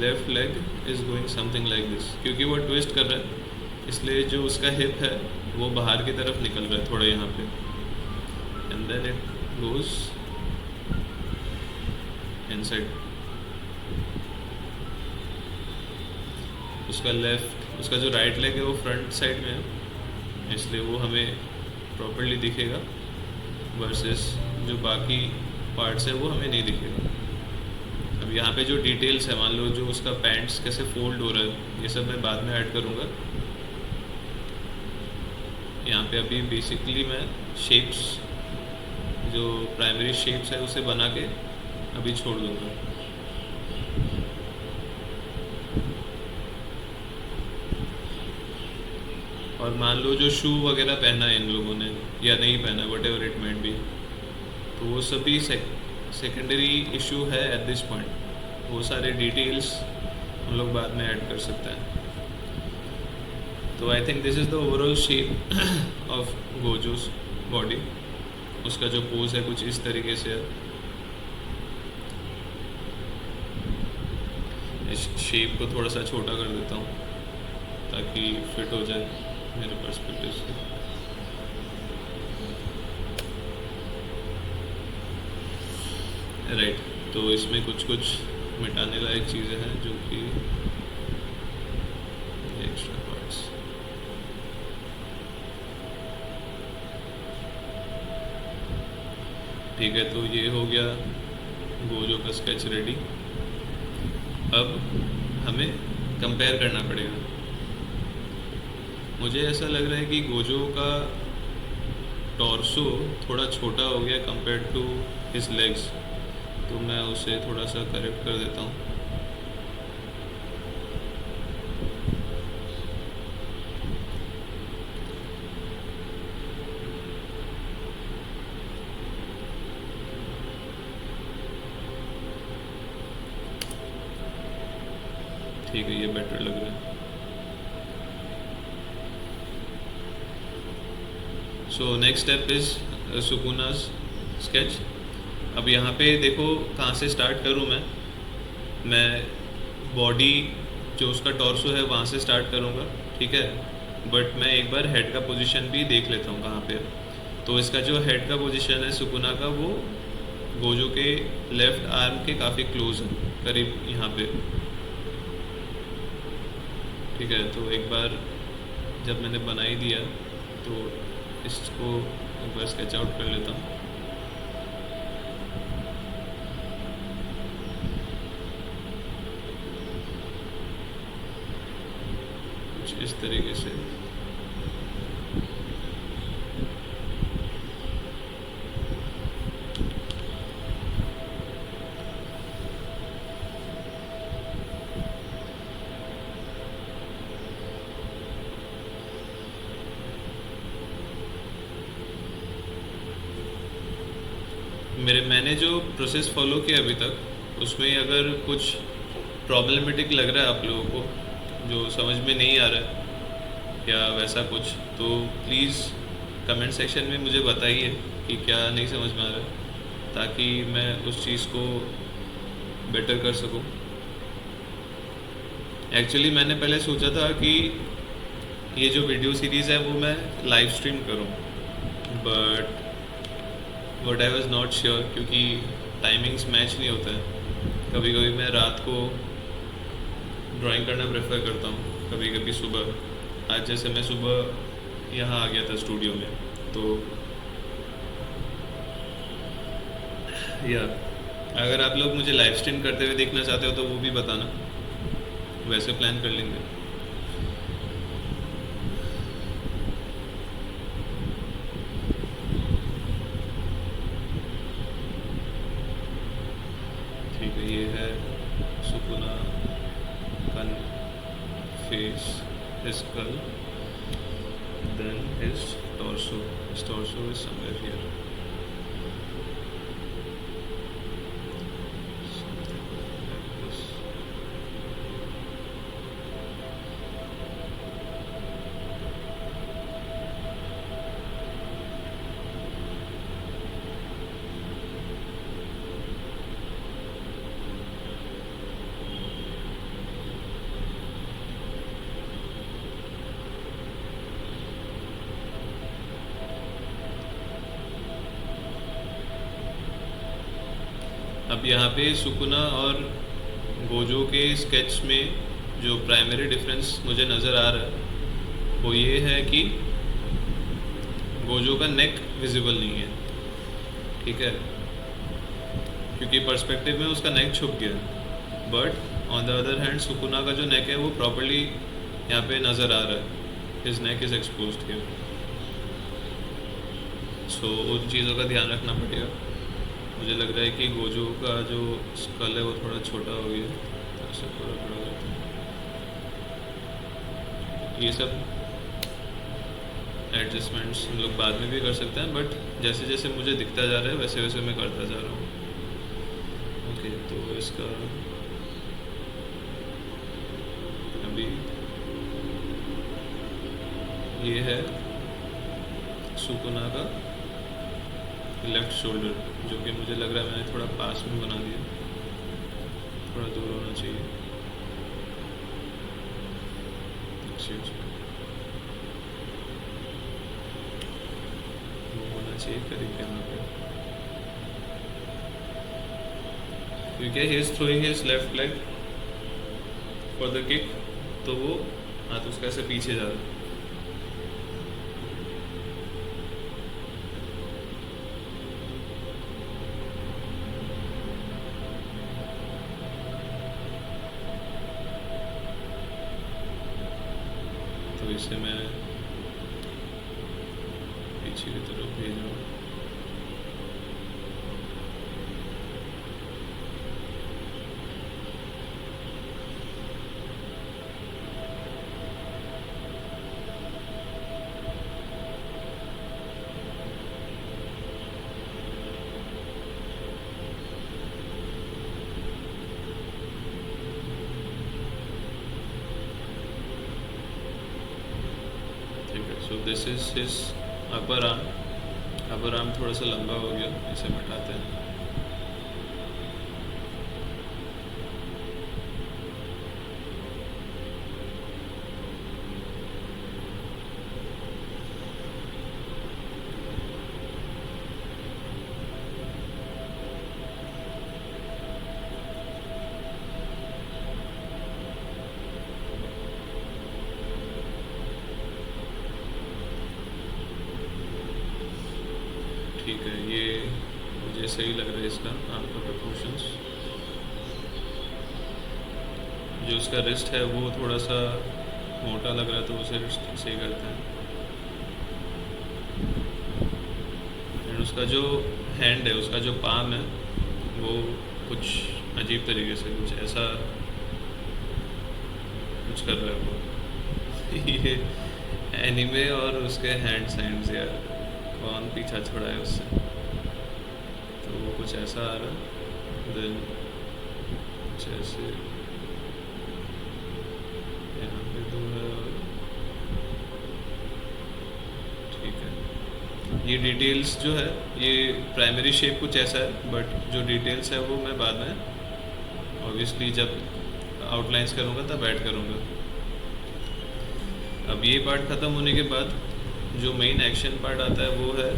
left leg is going something like this, क्योंकि वो ट्विस्ट कर रहा है इसलिए जो उसका हिप है वो बाहर की तरफ निकल रहा है थोड़ा यहाँ पे, and then it goes inside. उसका जो राइट लेग है वो फ्रंट साइड में है, इसलिए वो हमें प्रॉपर्ली दिखेगा, वर्सेस जो बाकी पार्ट्स है वो हमें नहीं दिखेगा। अब यहाँ पे जो डिटेल्स है, मान लो जो उसका पैंट्स कैसे फोल्ड हो रहा है, ये सब मैं बाद में ऐड करूँगा। यहाँ पे अभी बेसिकली मैं शेप्स, जो प्राइमरी शेप्स है उसे बना के अभी छोड़ दूँगा। और मान लो जो शू वगैरह पहना है इन लोगों ने या नहीं पहना, what ever it might B, तो वो सभी सेकेंडरी इशू है एट दिस पॉइंट। वो सारे डिटेल्स हम लोग बाद में ऐड कर सकते हैं। तो I think this is the overall shape of Gojo's body. उसका जो पोज है कुछ इस तरीके से है। इस शेप को थोड़ा सा छोटा कर देता हूँ ताकि फिट हो जाए मेरे पर्सपेक्टिव से। राइट, तो इसमें कुछ कुछ मिटाने लायक चीज़ें हैं जो कि एक्स्ट्रा पार्ट्स। ठीक है, तो ये हो गया गोजो का स्केच रेडी। अब हमें कंपेयर करना पड़ेगा। मुझे ऐसा लग रहा है कि गोजो का टॉर्सो थोड़ा छोटा हो गया कंपेयर टू हिज लेग्स, तो मैं उसे थोड़ा सा करेक्ट कर देता हूँ। ठीक है, ये बेटर लग रहा है। So next step is Sukuna's sketch. अब यहाँ पे देखो कहाँ से स्टार्ट करूँ मैं बॉडी जो उसका टॉर्सो है वहाँ से स्टार्ट करूँगा, ठीक है। बट मैं एक बार हेड का पोजीशन भी देख लेता हूँ कहाँ पे। तो इसका जो हेड का पोजीशन है सुकुना का, वो गोजो के लेफ्ट आर्म के काफ़ी क्लोज है, करीब यहाँ पे, ठीक है। तो एक बार जब मैंने बना ही दिया तो इसको एक बार स्केच आउट कर लेता हूँ। कुछ इस तरीके से। मैंने जो प्रोसेस फॉलो किया अभी तक, उसमें अगर कुछ प्रॉब्लमेटिक लग रहा है आप लोगों को, जो समझ में नहीं आ रहा है या वैसा कुछ, तो प्लीज़ कमेंट सेक्शन में मुझे बताइए कि क्या नहीं समझ में आ रहा है, ताकि मैं उस चीज़ को बेटर कर सकूं। एक्चुअली मैंने पहले सोचा था कि ये जो वीडियो सीरीज़ है वो मैं लाइव स्ट्रीम करूं, but but I was not sure, क्योंकि टाइमिंग्स मैच नहीं होता है। कभी कभी मैं रात को ड्राइंग करना प्रेफर करता हूँ, कभी कभी सुबह। आज जैसे मैं सुबह यहाँ आ गया था स्टूडियो में, तो या अगर आप लोग मुझे लाइव स्ट्रीम करते हुए देखना चाहते हो तो वो भी बताना, वैसे प्लान कर लेंगे। ठीक है, ये है सुकुना का face, skull, then his torso. His torso is somewhere here. Something like this. अब यहाँ पे सुकुना और गोजो के स्केच में जो प्राइमरी डिफरेंस मुझे नज़र आ रहा है वो ये है कि गोजो का नेक विजिबल नहीं है, ठीक है, क्योंकि पर्सपेक्टिव में उसका नेक छुप गया। But on the other hand Sukuna का जो नेक है वो प्रॉपर्ली यहाँ पे नज़र आ रहा है, his neck is exposed here. So उन चीज़ों का ध्यान रखना पड़ेगा। मुझे लग रहा है कि गोजो का जो स्कल है वो थोड़ा छोटा हो गया, तो इसे थोड़ा बड़ा करते हैं। ये सब एडजस्टमेंट्स हम लोग बाद में भी कर सकते हैं, बट जैसे जैसे मुझे दिखता जा रहा है वैसे वैसे मैं करता जा रहा हूँ। ओके, तो इसका अभी ये है सुकुना का लेफ्ट शोल्डर, जो कि मुझे लग रहा है मैंने थोड़ा पास में बना दिया, थोड़ा दूर होना चाहिए। अच्छा, वो होना चाहिए करीब यहाँ पे, क्योंकि he is throwing his left leg for the kick, तो वो हाथ उसका ऐसे पीछे जा रहा है। तो इसे मैं पीछे की तरफ भेज रहा हूँ। So this is his upper arm थोड़ा सा लंबा हो गया, इसे हटाते हैं। ठीक है, ये मुझे सही लग रहा है इसका आर्म का प्रपोर्शंस। जो उसका रिस्ट है वो थोड़ा सा मोटा लग रहा है, तो उसे रिस्ट सही करते हैं। एंड उसका जो हैंड है, उसका जो पाम है, वो कुछ अजीब तरीके से कुछ ऐसा कुछ कर रहा है वो। ये एनिमे और उसके हैंड साइंस यार, कौन पीछा छुड़ा है उससे। तो वो कुछ ऐसा आ रहा है, देन कुछ ऐसे यहाँ पे दो है, और ठीक है। ये डिटेल्स जो है, ये प्राइमरी शेप कुछ ऐसा है, बट जो डिटेल्स है वो मैं बाद में ऑब्वियसली जब आउटलाइंस करूँगा तब ऐड करूँगा। अब ये पार्ट ख़त्म होने के बाद जो मेन एक्शन पार्ट आता है वो है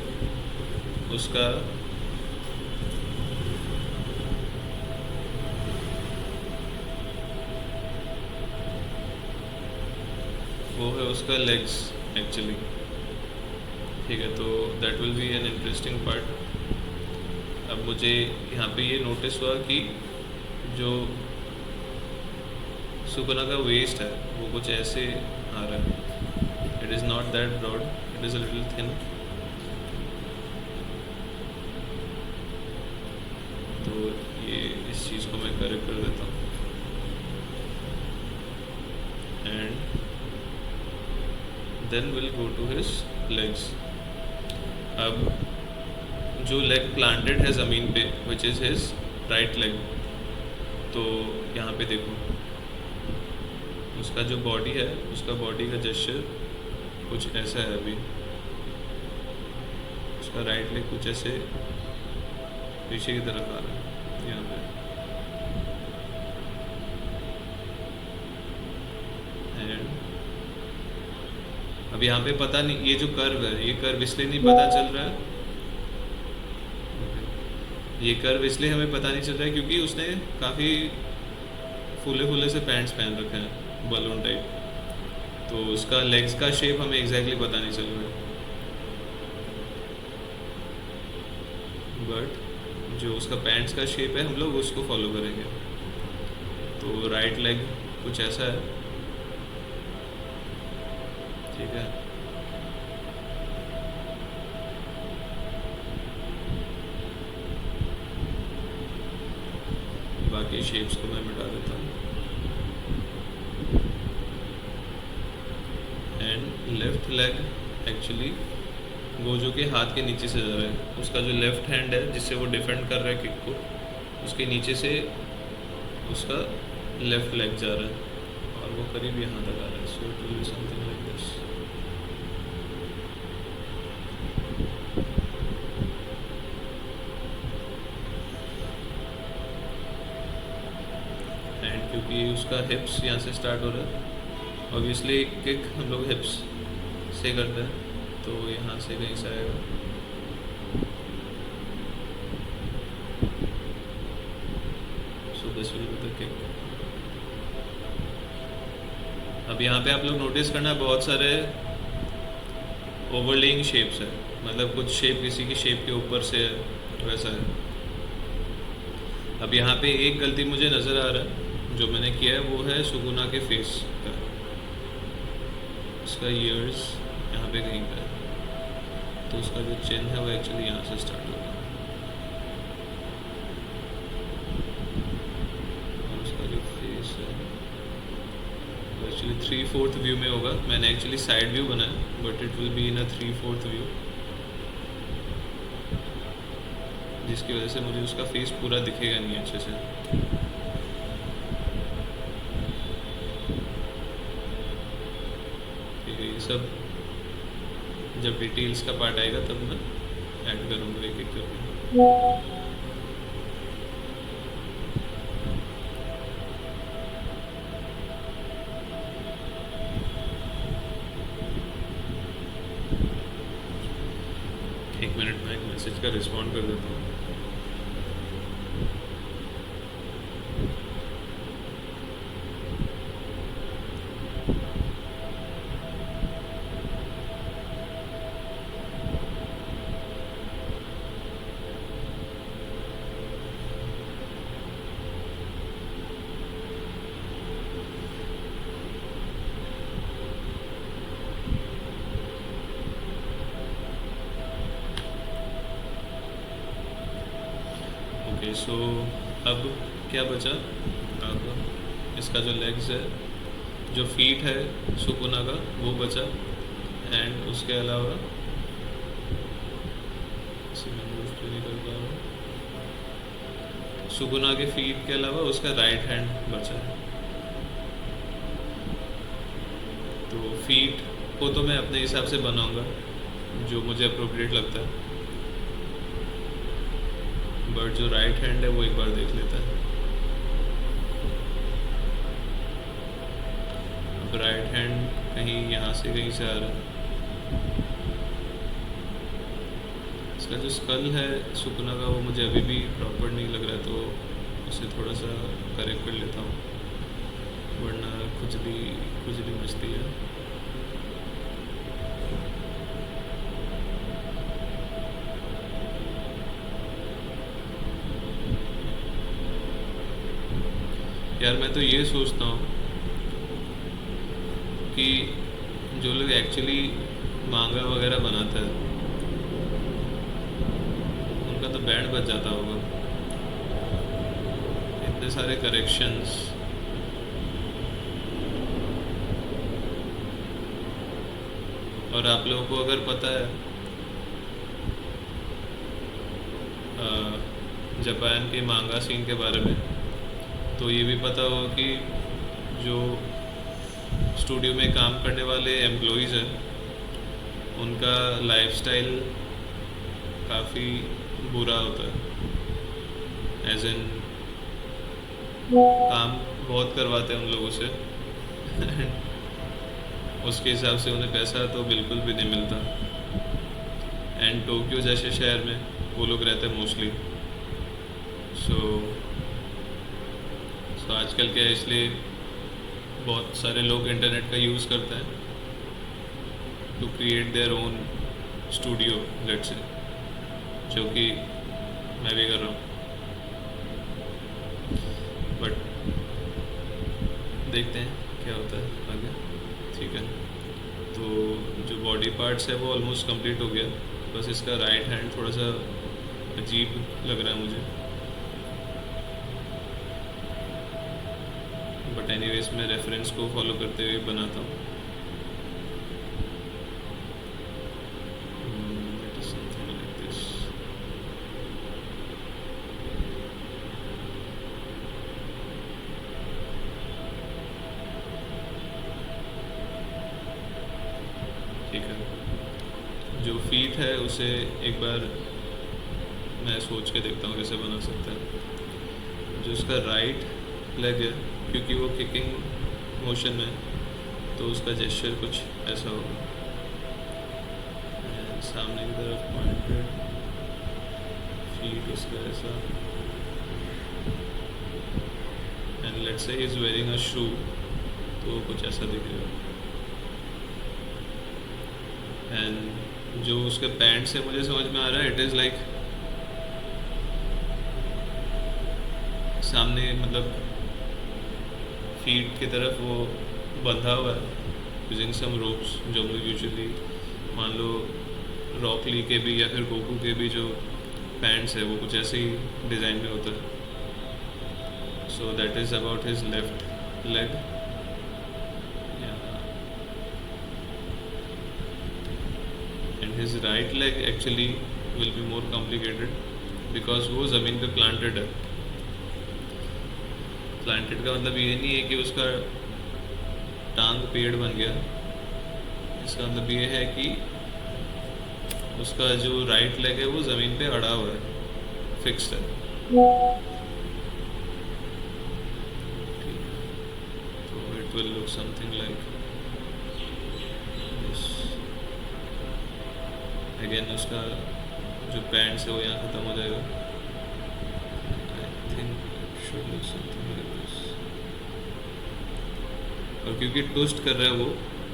उसका लेग्स एक्चुअली। ठीक है, तो that will be an interesting part. अब मुझे यहाँ पे ये नोटिस हुआ कि जो सुकुना का वेस्ट है वो कुछ ऐसे आ रहा है। It is not that broad, it is a little thin. तो ये इस चीज़ को मैं करेक्ट कर देता हूँ। And then will go to his legs. अब जो लेग प्लांटेड है ज़मीन पे, which is his right leg, तो यहाँ पे देखो उसका जो बॉडी है, उसका बॉडी का जेस्चर कुछ ऐसा है। अभी उसका राइट लेग कुछ ऐसे पीछे की तरफ आ रहा है यहाँ पे। एंड अब यहाँ पे पता नहीं, ये जो कर्व है, ये कर्व इसलिए नहीं पता चल रहा है, ये कर्व इसलिए हमें पता नहीं चल रहा है क्योंकि उसने काफ़ी फूले फूले से पैंट्स पहन रखे हैं, बलून टाइप। तो उसका लेग्स का शेप हमें एग्जैक्टली पता नहीं चल रहा है, बट जो उसका पैंट्स का शेप है हम लोग उसको फॉलो करेंगे। तो राइट लेग कुछ ऐसा है, ठीक है। शेप्स को मैं मिटा देता हूँ। एंड लेफ्ट लेग एक्चुअली वो जो कि हाथ के नीचे से जा रहा है, उसका जो लेफ्ट हैंड है जिससे वो डिफेंड कर रहा है किक को, उसके नीचे से उसका लेफ्ट लेग जा रहा है और वो करीब यहाँ तक आ रहा है। So it will be something like this. And क्योंकि उसका हिप्स यहाँ से स्टार्ट हो रहा है, ऑब्वियसली किक हम लोग हिप्स से करते हैं, तो यहाँ से कहीं से आएगा। So this will be the kick. अब यहाँ पे आप लोग नोटिस करना, बहुत सारे ओवरलेइंग शेप्स है, मतलब कुछ शेप किसी की शेप के ऊपर से है, वैसा है। अब यहाँ पे एक गलती मुझे नज़र आ रहा है जो मैंने किया है, वो है सुगुना के फेस का। उसका ईयर्स यहाँ पे कहीं पे है, तो उसका जो चिन है वो एक्चुअली यहाँ से स्टार्ट होगा और उसका जो फेस है वो एक्चुअली 3/4 व्यू में होगा। मैंने एक्चुअली साइड व्यू बनाया, but it will be in a 3/4 view, जिसकी वजह से मुझे उसका फेस पूरा दिखेगा नहीं अच्छे से। ये सब जब डिटेल्स का पार्ट आएगा तब मैं ऐड करूँगा एक एक करके। एक मिनट में एक मैसेज का रिस्पॉन्ड कर देता हूँ। ओके, सो अब क्या बचा? अब इसका जो लेग्स है, जो फीट है सुकुना का, वो बचा। एंड उसके अलावा नहीं कर पा रहा, सुकुना के फीट के अलावा उसका राइट हैंड बचा है। तो फीट को तो मैं अपने हिसाब से बनाऊंगा जो मुझे अप्रोप्रिएट लगता है, बट जो राइट हैंड है वो एक बार देख लेता है। अब राइट हैंड कहीं यहाँ से कहीं से आ रहा है। इसका जो स्कल है सुकुना का, वो मुझे अभी भी प्रॉपर नहीं लग रहा है, तो उसे थोड़ा सा करेक्ट कर लेता हूँ, वरना खुजली मचती है। यार मैं तो ये सोचता हूँ कि जो लोग एक्चुअली मांगा वगैरह बनाता है उनका तो बैंड बज जाता होगा, इतने सारे करेक्शंस। और आप लोगों को अगर पता है जापान के मांगा सीन के बारे में, तो ये भी पता हो कि जो स्टूडियो में काम करने वाले एम्प्लॉइज़ हैं उनका लाइफस्टाइल काफ़ी बुरा होता है, एज इन काम बहुत करवाते हैं उन लोगों से उसके हिसाब से उन्हें पैसा तो बिल्कुल भी नहीं मिलता। एंड टोक्यो जैसे शहर में वो लोग रहते हैं मोस्टली। सो आजकल क्या है, इसलिए बहुत सारे लोग इंटरनेट का यूज़ करते हैं to create their own studio, let's say, जो कि मैं भी कर रहा हूँ। बट देखते हैं क्या होता है आगे। ठीक है, तो जो बॉडी पार्ट्स है वो ऑलमोस्ट कंप्लीट हो गया, बस इसका राइट हैंड थोड़ा सा अजीब लग रहा है मुझे। बट एनीवेज मैं रेफरेंस को फॉलो करते हुए बनाता हूँ. It is something like this. ठीक है, जो फीट है उसे एक बार मैं सोच के देखता हूँ कैसे बना सकते हैं. जो उसका राइट लेग है, क्योंकि वो किकिंग मोशन में, तो उसका जेस्चर कुछ ऐसा होगा. सामने की तरफ पॉइंटेड, फीट उसका ऐसा, and let's say he is wearing a शू, तो वो कुछ ऐसा दिखेगा. एंड जो उसके पैंट से मुझे समझ में आ रहा है, इट इज़ लाइक सामने, मतलब फीट की तरफ वो बंधा हुआ है यूजिंग सम रोप्स, जो हम लोग यूजुअली मान लो रॉक ली के भी या फिर गोकू के भी जो पैंट्स है वो कुछ ऐसे ही डिज़ाइन में होता है. So that is about his left leg. And his right leg actually will be more complicated because वो ज़मीन पे प्लांटेड है. प्लांटेड का मतलब ये नहीं है कि उसका टांग पेड़ बन गया. इसका मतलब ये है कि उसका जो राइट लेग है वो ज़मीन पे अड़ा हुआ है, फिक्स्ड है. तो it will look something like this. Again उसका जो पैंट्स है वो यहाँ ख़त्म हो जाएगा. I think it should look something like this. और क्योंकि ट्विस्ट कर रहा है वो,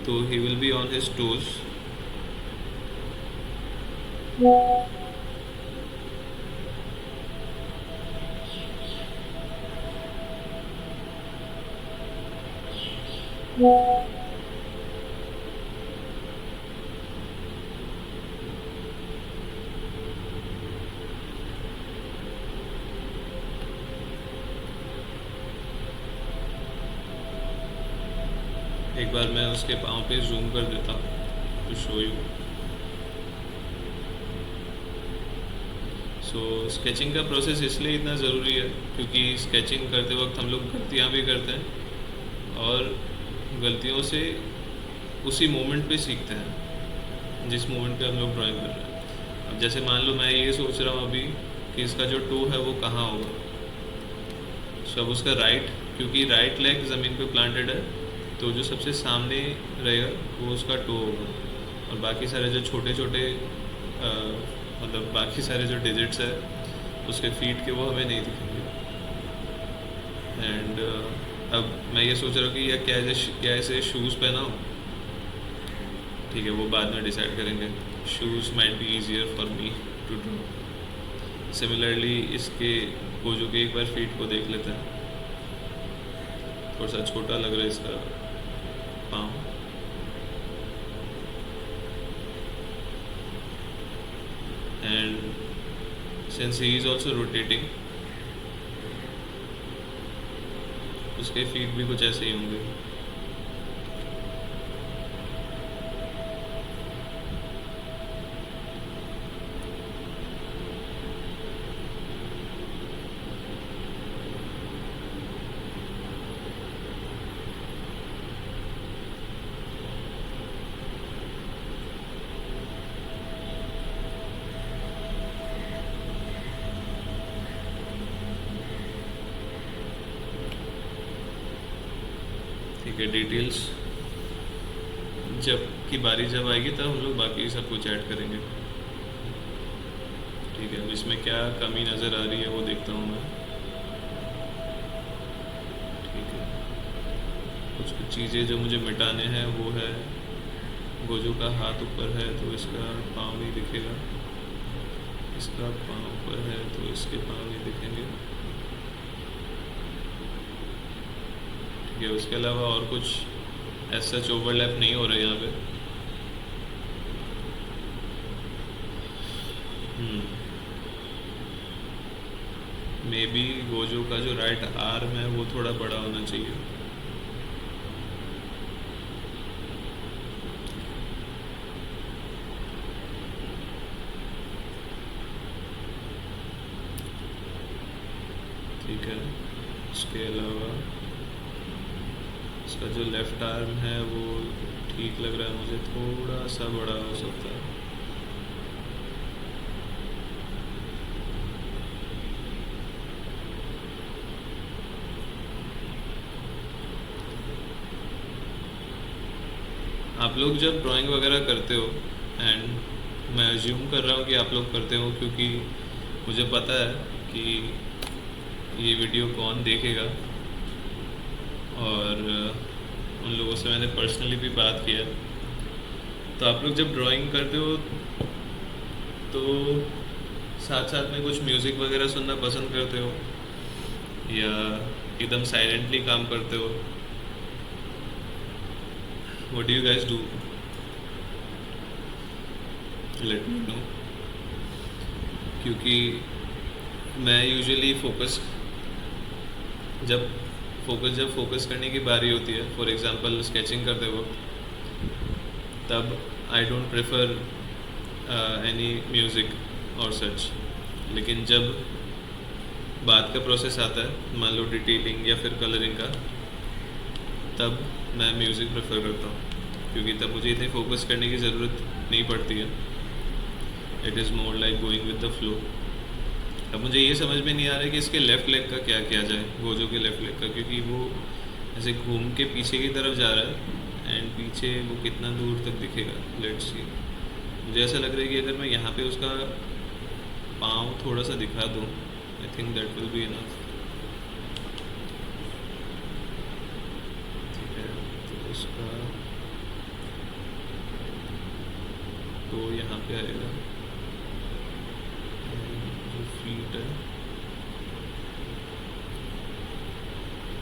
तो he will be on his toes. एक बार मैं उसके पाँव पे जूम कर देता हूँ to show you. So sketching का प्रोसेस इसलिए इतना ज़रूरी है क्योंकि स्केचिंग करते वक्त हम लोग गलतियाँ भी करते हैं, और गलतियों से उसी मोमेंट पे सीखते हैं जिस मोमेंट पे हम लोग ड्राइंग कर रहे हैं. अब जैसे मान लो मैं ये सोच रहा हूँ अभी कि इसका जो टो है वो कहाँ होगा. सो अब उसका राइट, क्योंकि राइट लेग ज़मीन पे प्लांटेड है, तो जो सबसे सामने रहेगा वो उसका टो होगा, और बाकी सारे जो छोटे छोटे मतलब बाकी सारे जो डिजिट्स है उसके फीट के, वो हमें नहीं दिखेंगे. एंड अब मैं ये सोच रहा हूँ कि यह क्या ऐसे शूज़ पहनाऊँ. ठीक है, वो बाद में डिसाइड करेंगे. Shoes might be easier for me to draw. Similarly इसके गोजू के एक बार फीट को देख लेते हैं. थोड़ा सा छोटा लग रहा है इसका पाँव. And since he is also rotating, उसके फीट भी कुछ ऐसे ही होंगे. ठीक है, डिटेल्स जब की बारी जब आएगी तब हम लोग बाकी सब कुछ ऐड करेंगे. ठीक है, अब इसमें क्या कमी नज़र आ रही है वो देखता हूँ मैं. ठीक है, कुछ चीज़ें जो मुझे मिटाने हैं वो है, गोजू का हाथ ऊपर है तो इसका पाँव नहीं दिखेगा, इसका पाँव ऊपर है तो इसके पाँव नहीं दिखेंगे. ठीक है, उसके अलावा और कुछ ऐसा ओवरलैप नहीं हो रहा है यहाँ पे. मे बी गोजू का जो राइट आर्म है वो थोड़ा बड़ा होना चाहिए. है। उसके अलावा इसका जो लेफ़्ट आर्म है वो ठीक लग रहा है मुझे, थोड़ा सा बड़ा हो सकता है। आप लोग जब ड्राइंग वगैरह करते हो, एंड मैं अज्यूम कर रहा हूँ कि आप लोग करते हो क्योंकि मुझे पता है कि ये वीडियो कौन देखेगा, और उन लोगों से मैंने पर्सनली भी बात किया। तो आप लोग जब ड्राइंग करते हो तो साथ साथ में कुछ म्यूज़िक वगैरह सुनना पसंद करते हो या एकदम साइलेंटली काम करते हो? What do you guys do? Let me know. क्योंकि मैं यूजुअली जब फोकस करने की बारी होती है, फॉर एग्जांपल स्केचिंग करते वक्त, तब I don't prefer any music और सच। लेकिन जब बात का प्रोसेस आता है, मान लो डिटेलिंग या फिर कलरिंग का, तब मैं म्यूज़िक प्रेफर करता हूँ क्योंकि तब मुझे इतनी फोकस करने की ज़रूरत नहीं पड़ती है। It is more like going with the flow. अब मुझे ये समझ में नहीं आ रहा है कि इसके लेफ़्ट लेग का क्या किया जाए, गोजो के लेफ़्ट लेग का, क्योंकि वो ऐसे घूम के पीछे की तरफ जा रहा है एंड पीछे वो कितना दूर तक दिखेगा, लेट्स सी। मुझे ऐसा लग रहा है कि अगर मैं यहाँ पे उसका पाँव थोड़ा सा दिखा दूँ, I think that will be enough. उसका तो यहाँ पे आएगा, जो फीट है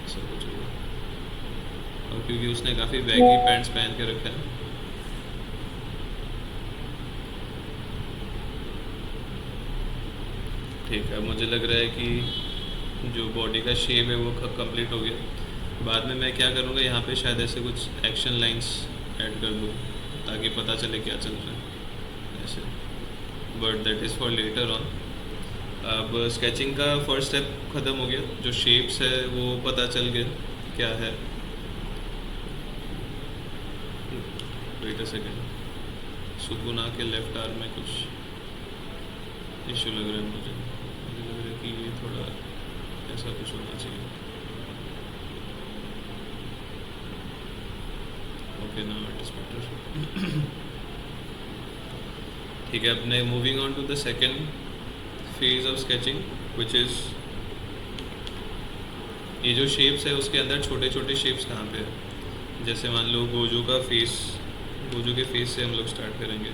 ऐसा कुछ होगा। और क्योंकि उसने काफ़ी बैगी पैंट्स पहन के रखा है, ठीक है, मुझे लग रहा है कि जो बॉडी का शेप है वो कंप्लीट हो गया। बाद में मैं क्या करूँगा, यहाँ पे शायद ऐसे कुछ एक्शन लाइंस ऐड कर दूँ ताकि पता चले क्या चल रहा है ऐसे, but that is for later on. अब स्केचिंग का फर्स्ट स्टेप ख़त्म हो गया, जो शेप्स है वो पता चल गया क्या है। वेट अ सेकेंड, सुकुना के लेफ्ट आर्म में कुछ इशू लग रहा है मुझे लग रहा है कि ये थोड़ा ऐसा कुछ होना चाहिए। Okay, now it is better. ठीक है, अपने moving on to the second phase of sketching, which is ये जो शेप्स है उसके अंदर छोटे छोटे शेप्स कहाँ पे है। जैसे मान लो गोजो के फेस से हम लोग स्टार्ट करेंगे।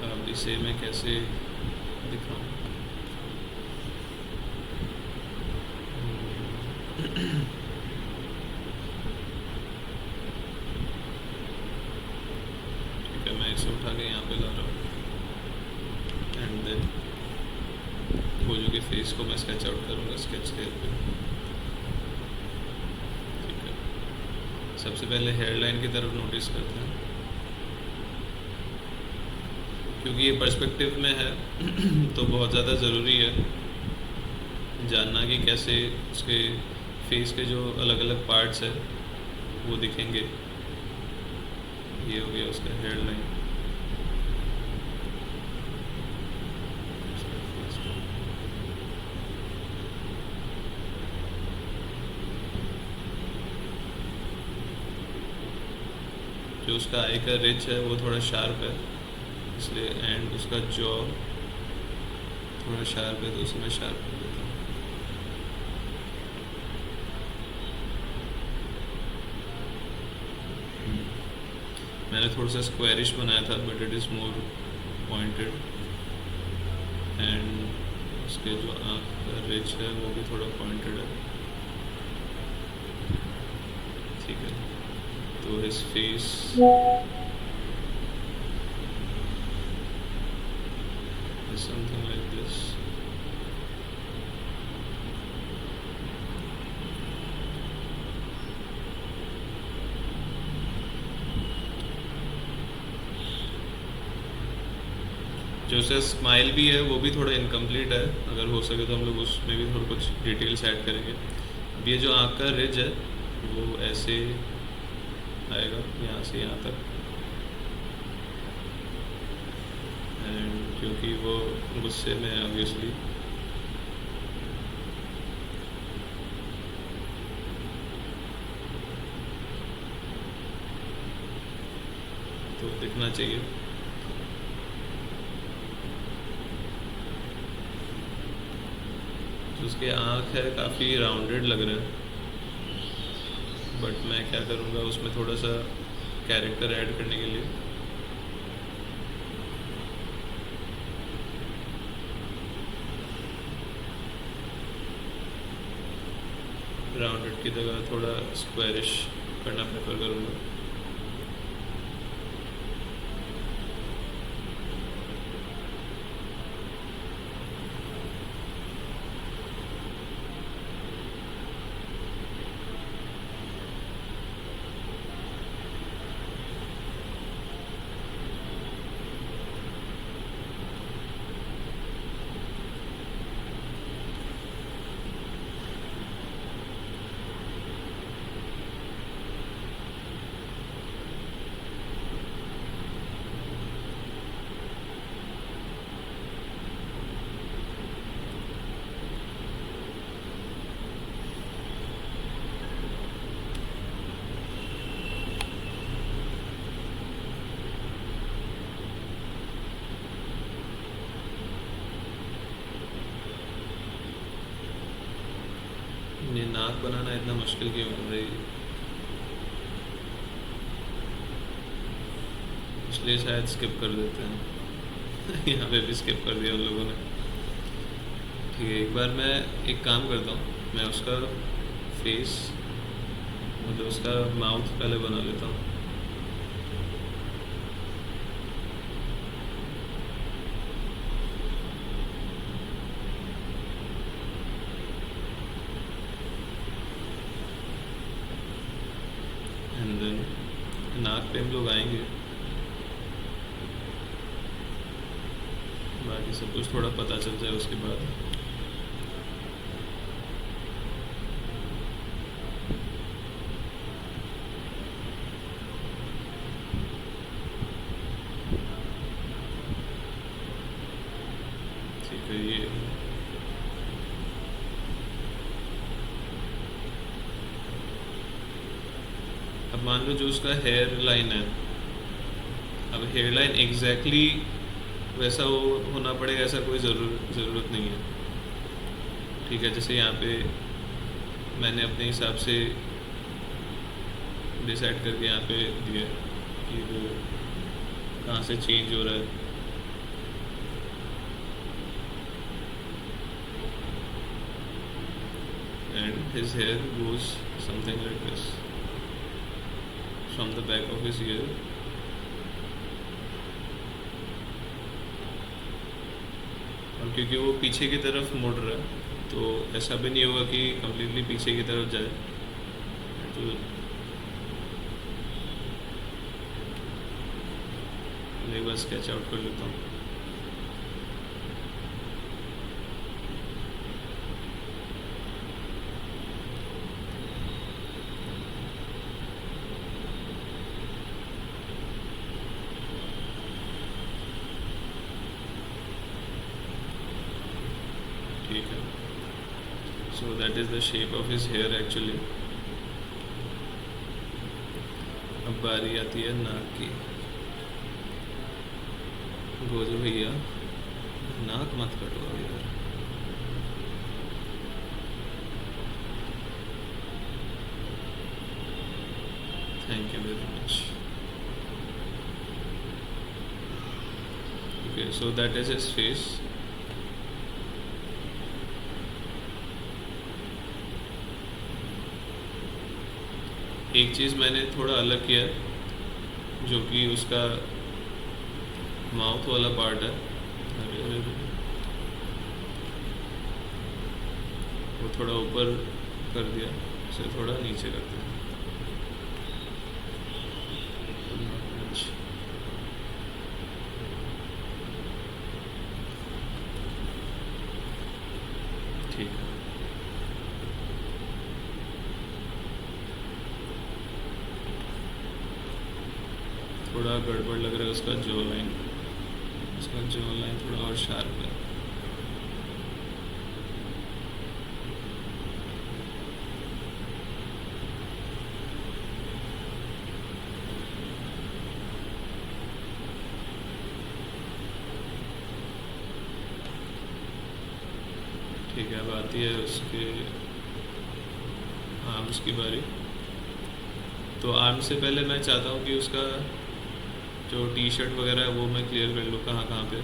अब इसे मैं कैसे दिखाऊं? ठीक है, मैं इसे उठा के यहाँ पे ला रहा हूँ एंड देन गोजो के फेस को मैं स्केच आउट करूँगा स्केच स्केल पे। ठीक है, सबसे पहले हेयर लाइन की तरफ नोटिस करते हैं, क्योंकि ये पर्सपेक्टिव में है तो बहुत ज़्यादा ज़रूरी है जानना कि कैसे उसके फेस के जो अलग अलग पार्ट्स है वो दिखेंगे। ये हो गया उसका हेयर लाइन। जो उसका आई का रिच है वो थोड़ा शार्प है इसलिए, एंड उसका जॉ थोड़ा शार्प है तो उसे मैं शार्प कर देता हूँ। मैंने थोड़ा सा स्क्वायरिश बनाया था but it is more pointed, and उसके जो आँख का रिच है वो भी थोड़ा पॉइंटेड है। ठीक है, तो his face is something like this. जो उसका स्माइल भी है वो भी थोड़ा इनकम्प्लीट है, अगर हो सके तो हम लोग उसमें भी थोड़ा कुछ डिटेल्स ऐड करेंगे। अब ये जो आँख का रिज है वो ऐसे आएगा यहाँ से यहाँ तक, एंड क्योंकि वो गुस्से में है ऑब्वियसली, तो दिखना चाहिए। तो उसके आँख है काफ़ी राउंडेड लग रहे हैं, बट मैं क्या करूँगा उसमें थोड़ा सा कैरेक्टर ऐड करने के लिए राउंडेड की जगह थोड़ा स्क्वायरिश करना प्रेफर करूँगा। ये नाक बनाना इतना मुश्किल क्यों है भाई, इसलिए शायद स्किप कर देते हैं। यहाँ पे भी स्किप कर दिया उन लोगों ने। ठीक है, एक बार मैं एक काम करता हूँ, मैं उसका फेस मतलब उसका माउथ पहले बना लेता हूँ। एंड देन नाक पे हम लोग आएंगे, बाकी सब कुछ थोड़ा पता चल जाए उसके बाद। ठीक है, ये अब मान लो जो उसका हेयर लाइन है, अब हेयर लाइन एग्जैक्टली वैसा होना पड़ेगा ऐसा कोई ज़रूरत नहीं है। ठीक है, जैसे यहाँ पे मैंने अपने हिसाब से डिसाइड करके यहाँ पे दिया कि वो कहाँ से चेंज हो रहा है। And his hair goes something like this from the back of his year. और क्योंकि वो पीछे की तरफ मुड़ रहा है तो ऐसा भी नहीं होगा कि कम्प्लीटली पीछे की तरफ जाए, तो मैं बस स्केच आउट कर लेता हूँ। ठीक है, so that is the shape of his hair actually। अब बारी आती है नाक की। गोजू भैया नाक मत कटवाओ यार। Thank you very much. Okay, so that is his face. एक चीज़ मैंने थोड़ा अलग किया है, जो कि उसका माउथ वाला पार्ट है, वो थोड़ा ऊपर कर दिया, उसे थोड़ा नीचे कर दिया। थोड़ा गड़बड़ लग रहा है उसका जॉ लाइन। उसका जॉ लाइन थोड़ा और शार्प है। ठीक है, अब आती है उसके आर्म्स की बारी। तो आर्म्स से पहले मैं चाहता हूँ कि उसका जो टी शर्ट वगैरह है वो मैं क्लियर कर लूँ कहाँ कहाँ पे।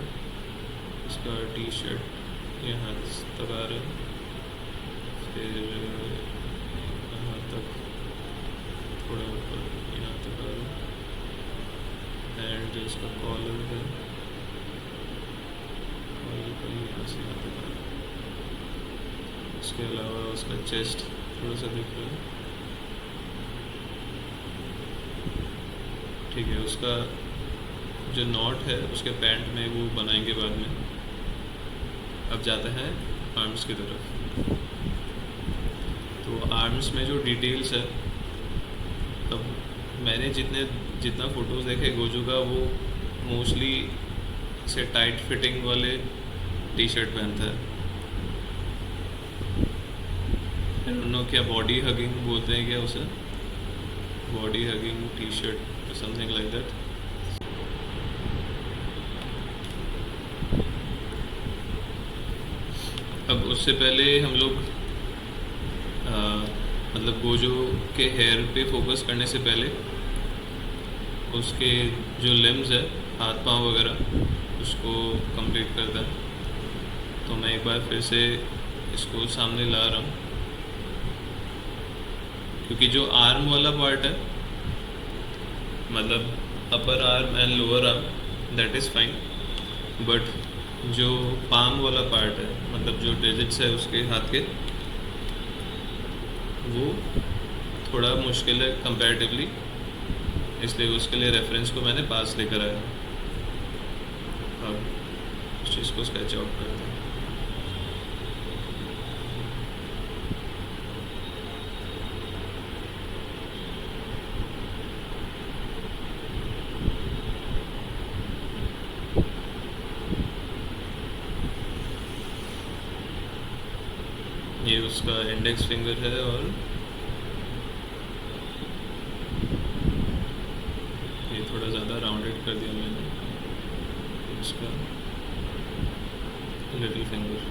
उसका टी शर्ट यहाँ तक आ रहा है, फिर यहाँ तक, थोड़ा ऊपर यहाँ तक आ रहा है। एंड जो इसका कॉलर है, कॉलर का यहाँ से यहाँ तक आ रहा है। उसके अलावा उसका चेस्ट थोड़ा सा दिख रहा है। ठीक है, उसका जो नॉट है उसके पैंट में वो बनाएंगे बाद में। अब जाते हैं आर्म्स की तरफ। तो आर्म्स में जो डिटेल्स है, अब मैंने जितना फ़ोटोज़ देखे गोजू का, वो मोस्टली से टाइट फिटिंग वाले टी शर्ट पहनता है। आई डोंट नो क्या बॉडी हगिंग बोलते हैं क्या उसे, body hugging T shirt something like that. अब उससे पहले हम लोग मतलब गोजो के हेयर पे फोकस करने से पहले उसके जो लिम्स है, हाथ पांव वगैरह, उसको कंप्लीट करता है। तो मैं एक बार फिर से इसको सामने ला रहा हूँ, क्योंकि जो आर्म वाला पार्ट है, मतलब upper arm and lower arm, that is fine, but जो पाम वाला पार्ट है, मतलब जो डिजिट्स है उसके हाथ के, वो थोड़ा मुश्किल है कंपैरेटिवली, इसलिए उसके लिए रेफरेंस को मैंने पास लेकर आया। अब इस चीज़ को स्केच आउट करते हैं। ये उसका इंडेक्स फिंगर है, और ये थोड़ा ज़्यादा राउंडेड कर दिया मैंने, उसका लिटिल फिंगर।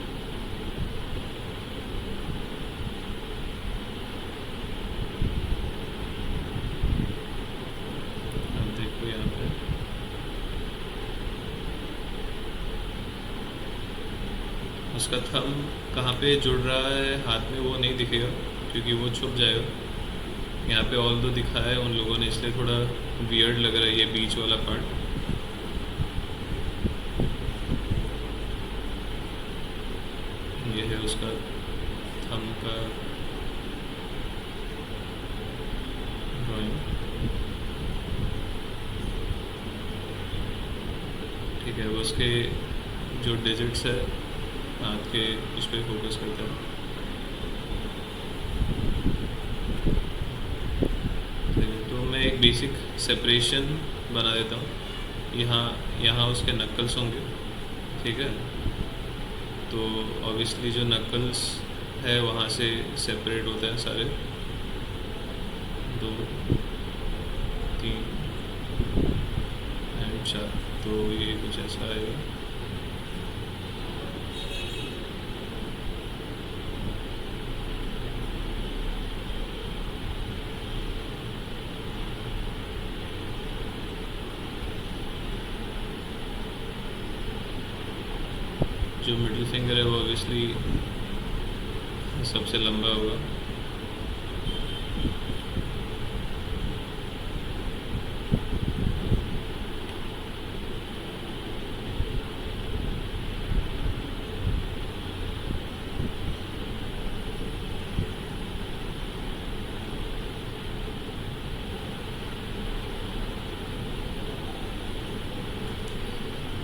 अब देखो यहाँ पे उसका थंब कहाँ पे जुड़ रहा है हाथ में वो नहीं दिखेगा, क्योंकि वो छुप जाएगा। यहाँ पे ऑल दो दिखा है उन लोगों ने, इसलिए थोड़ा वियर्ड लग रहा है ये बीच वाला पार्ट। ये है उसका थंब का ड्राइंग। ठीक है, वो उसके जो डिजिट्स है हाथ के, उस पर फोकस करता है। तो मैं एक बेसिक सेपरेशन बना देता हूँ। यहाँ उसके नक्कल्स होंगे, ठीक है। तो ऑब्वियसली जो नक्कल्स है वहाँ से सेपरेट होता है सारे, 2 3 एंड 4। तो ये कुछ ऐसा आएगा। जो मिडिल फिंगर है वो ऑब्वियसली सबसे लंबा होगा।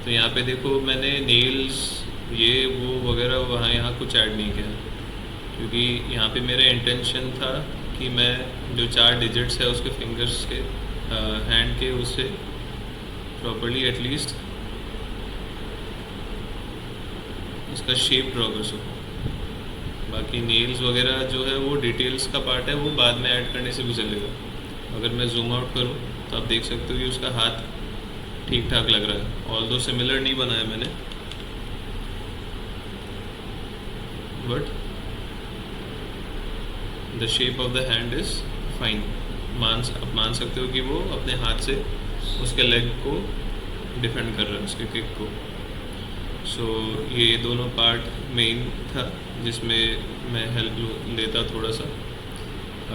तो यहाँ पे देखो मैंने नेल्स ये वो वगैरह वहाँ यहाँ कुछ ऐड नहीं किया, क्योंकि यहाँ पे मेरा इंटेंशन था कि मैं जो 4 डिजिट्स है उसके फिंगर्स के हैंड के उससे प्रॉपरली एटलीस्ट इसका शेप ड्रॉ कर सकूँ। बाकी नेल्स वगैरह जो है वो डिटेल्स का पार्ट है, वो बाद में ऐड करने से भी चलेगा। अगर मैं जूम आउट करूँ तो आप देख सकते हो कि उसका हाथ ठीक ठाक लग रहा है, ऑल्दो सिमिलर नहीं बनाया मैंने, but the shape of the hand is fine. आप मान सकते हो कि वो अपने हाथ से उसके लेग को डिफेंड कर रहा है, उसके किक को। सो ये दोनों पार्ट मेन था जिसमें मैं हेल्प लेता थोड़ा सा।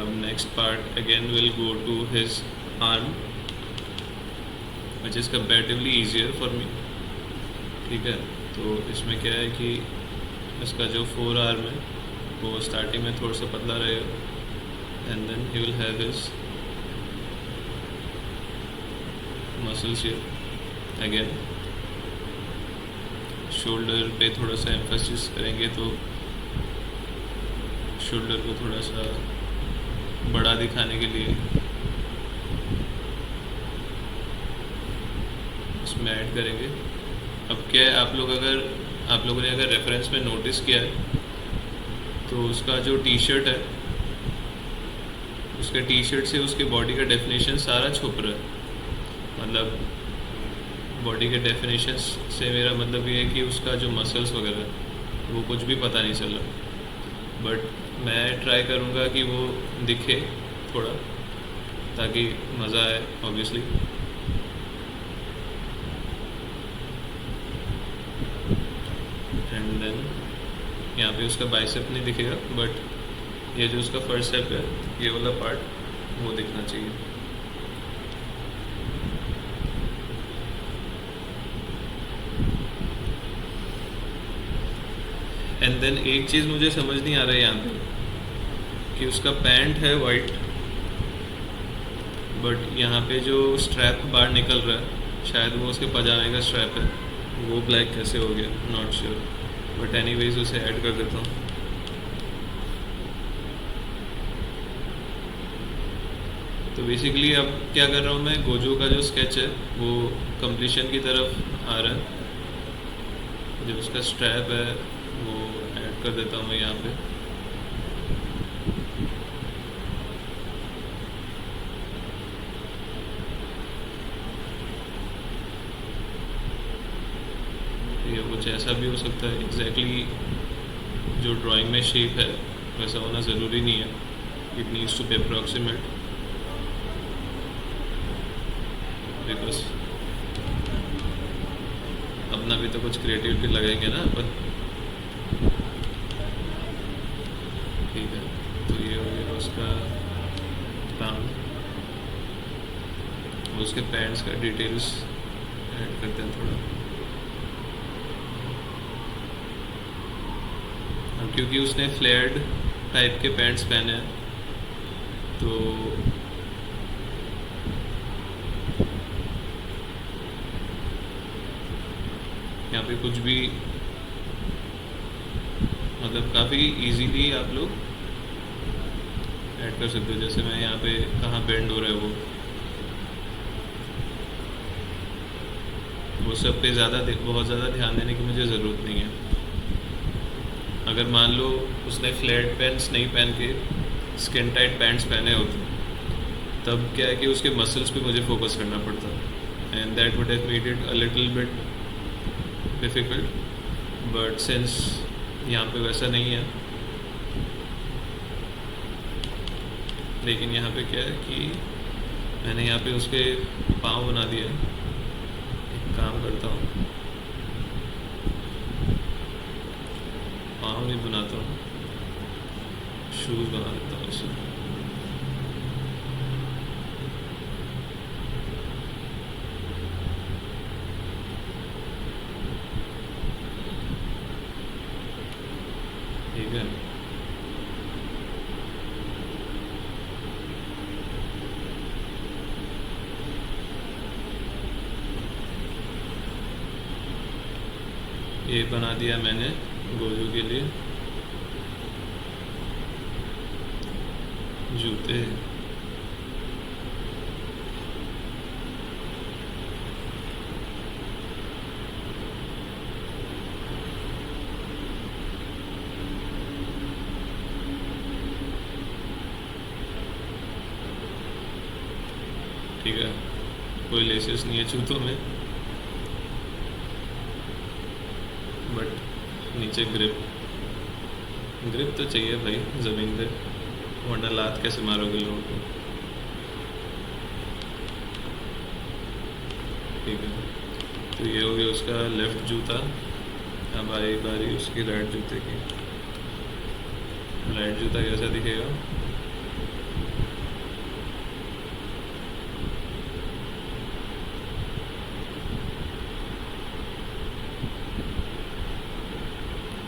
अब next part again will go to his arm which is comparatively easier for me. ठीक है, तो इसमें क्या है कि इसका जो फोर आर्म है वो स्टार्टिंग में थोड़ा सा पतला रहेगा, and then he will have his muscles here. Again shoulder पे थोड़ा सा एम्फेसिस करेंगे तो शोल्डर को थोड़ा सा बड़ा दिखाने के लिए इसमें ऐड करेंगे। अब क्या है, आप लोगों ने अगर रेफरेंस में नोटिस किया है तो उसका जो टी शर्ट है, उसके टी शर्ट से उसके बॉडी का डेफिनेशन सारा छुप रहा है। मतलब बॉडी के डेफिनेशन से मेरा मतलब ये है कि उसका जो मसल्स वगैरह है वो कुछ भी पता नहीं चल रहा, बट मैं ट्राई करूँगा कि वो दिखे थोड़ा, ताकि मज़ा आए ऑब्वियसली। एंड देन यहाँ पे उसका बाइसेप नहीं दिखेगा, बट ये जो उसका फर्स्ट स्टेप है, ये वाला पार्ट वो दिखना चाहिए। एंड देन एक चीज़ मुझे समझ नहीं आ रहा है यहाँ पे कि उसका पैंट है वाइट, बट यहाँ पे जो स्ट्रैप बाहर निकल रहा है, शायद वो उसके पजामे का स्ट्रैप है, वो ब्लैक कैसे हो गया, नॉट श्योर, बट एनीवेज उसे ऐड कर देता हूँ। तो बेसिकली अब क्या कर रहा हूँ मैं, गोजो का जो स्केच है वो कंप्लीशन की तरफ आ रहा है। जो उसका स्ट्रैप है वो ऐड कर देता हूँ मैं यहाँ पे। ये कुछ ऐसा भी हो सकता है, एग्जैक्टली जो ड्राइंग में शेप है वैसा होना ज़रूरी नहीं है, it needs to be approximate, because अपना भी तो कुछ क्रिएटिविटी लगाएंगे ना अपन। ठीक है, तो ये हो गया उसका काम। उसके पैंट्स का डिटेल्स ऐड करते हैं थोड़ा। अब क्योंकि उसने फ्लेयर्ड टाइप के पैंट्स पहने हैं तो यहाँ पे कुछ भी मतलब काफ़ी इजीली आप लोग ऐड कर सकते हो। जैसे मैं यहाँ पे कहाँ बेंड हो रहा है वो सब पे बहुत ज़्यादा ध्यान देने की मुझे ज़रूरत नहीं है। अगर मान लो उसने फ्लैट पैंट्स नहीं पहन के स्किन टाइट पैंट्स पहने होते, तब क्या है कि उसके मसल्स पे मुझे फोकस करना पड़ता, and that would have made it a little bit difficult, but since यहाँ पे वैसा नहीं है। लेकिन यहाँ पे क्या है कि मैंने यहाँ पे उसके पाँव बना दिए। एक काम करता हूँ, पाँव नहीं बनाता हूँ, शूज़ बना देता हूँ इसे। ठीक है, ये बना दिया मैंने गोजू के लिए जूते। कोई लेसेस नहीं है जूतों में, बट नीचे ग्रिप तो चाहिए भाई ज़मीन पे, वरना लात कैसे मारोगे लोगों को। ठीक है, तो ये हो गया उसका लेफ़्ट जूता। अब आई बारी उसकी राइट जूते की। राइट जूता कैसा दिखेगा?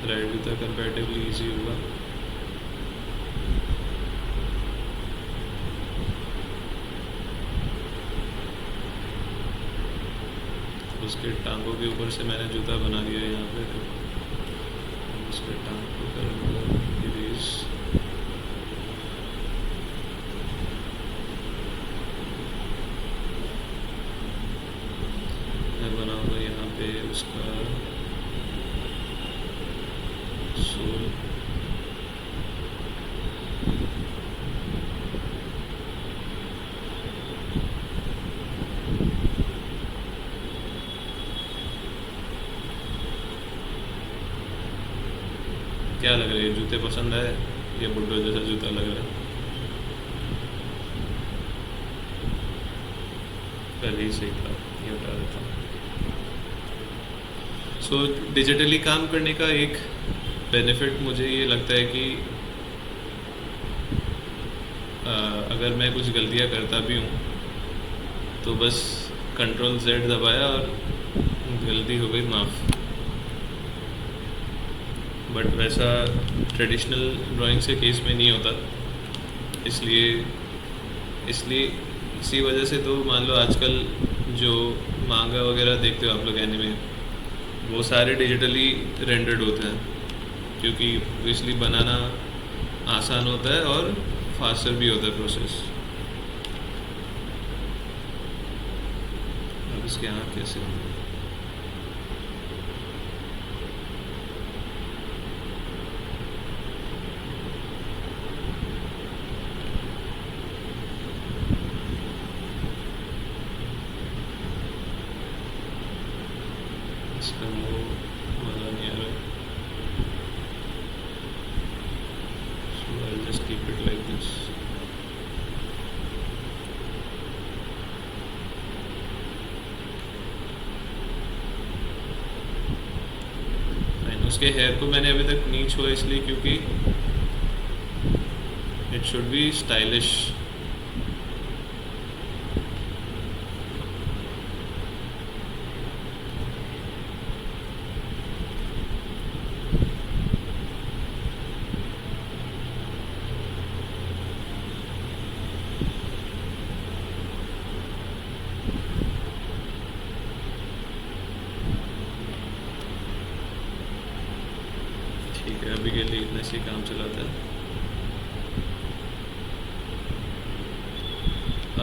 राइट जूता कंपैरेटिवली इजी होगा। उसके टांगों के ऊपर से मैंने जूता बना दिया यहाँ पे, तो उसके टांग को करूँगा इरेज। मैं बनाऊँगा यहाँ पे उसका सोल। क्या लग रहा है, जूते पसंद आए? ये बुड्ढो जैसा जूता लग रहा है? पहले ही सही था, ये हटा देता हूँ। सो डिजिटली काम करने का एक बेनिफिट मुझे ये लगता है कि अगर मैं कुछ गलतियाँ करता भी हूँ तो बस कंट्रोल Z दबाया और गलती हो गई माफ़। बट वैसा ट्रेडिशनल ड्राइंग से केस में नहीं होता, इसलिए इसी वजह से तो मान लो आजकल जो मांगा वगैरह देखते हो आप लोग एनिमे, वो सारे डिजिटली रेंडर्ड होते हैं, क्योंकि इसलिए बनाना आसान होता है और फास्टर भी होता है प्रोसेस। अब इसके आँख कैसे होंगे? इसका मुँह मज़ा नहीं आ रहा, so I'll just keep it like this. And उसके हेयर को मैंने अभी तक नहीं छुआ इसलिए क्योंकि इट शुड बी स्टाइलिश। ठीक है, अभी के लिए इतना से काम चलाता है।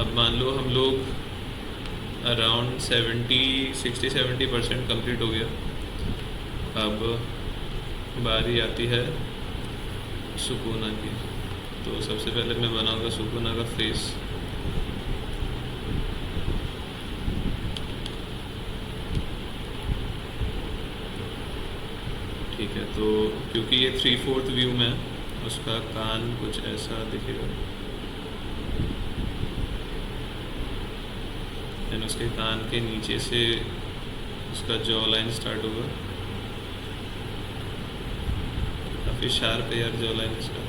अब मान लो हम लोग अराउंड 60-70% कंप्लीट हो गया। अब बारी आती है सुकूना की। तो सबसे पहले मैं बनाऊंगा सुकूना का फेस। ठीक है, तो क्योंकि ये 3/4 व्यू में उसका कान कुछ ऐसा दिखेगा, एंड उसके कान के नीचे से उसका जॉ लाइन स्टार्ट होगा। काफ़ी शार्प है यार जॉ लाइन इसका।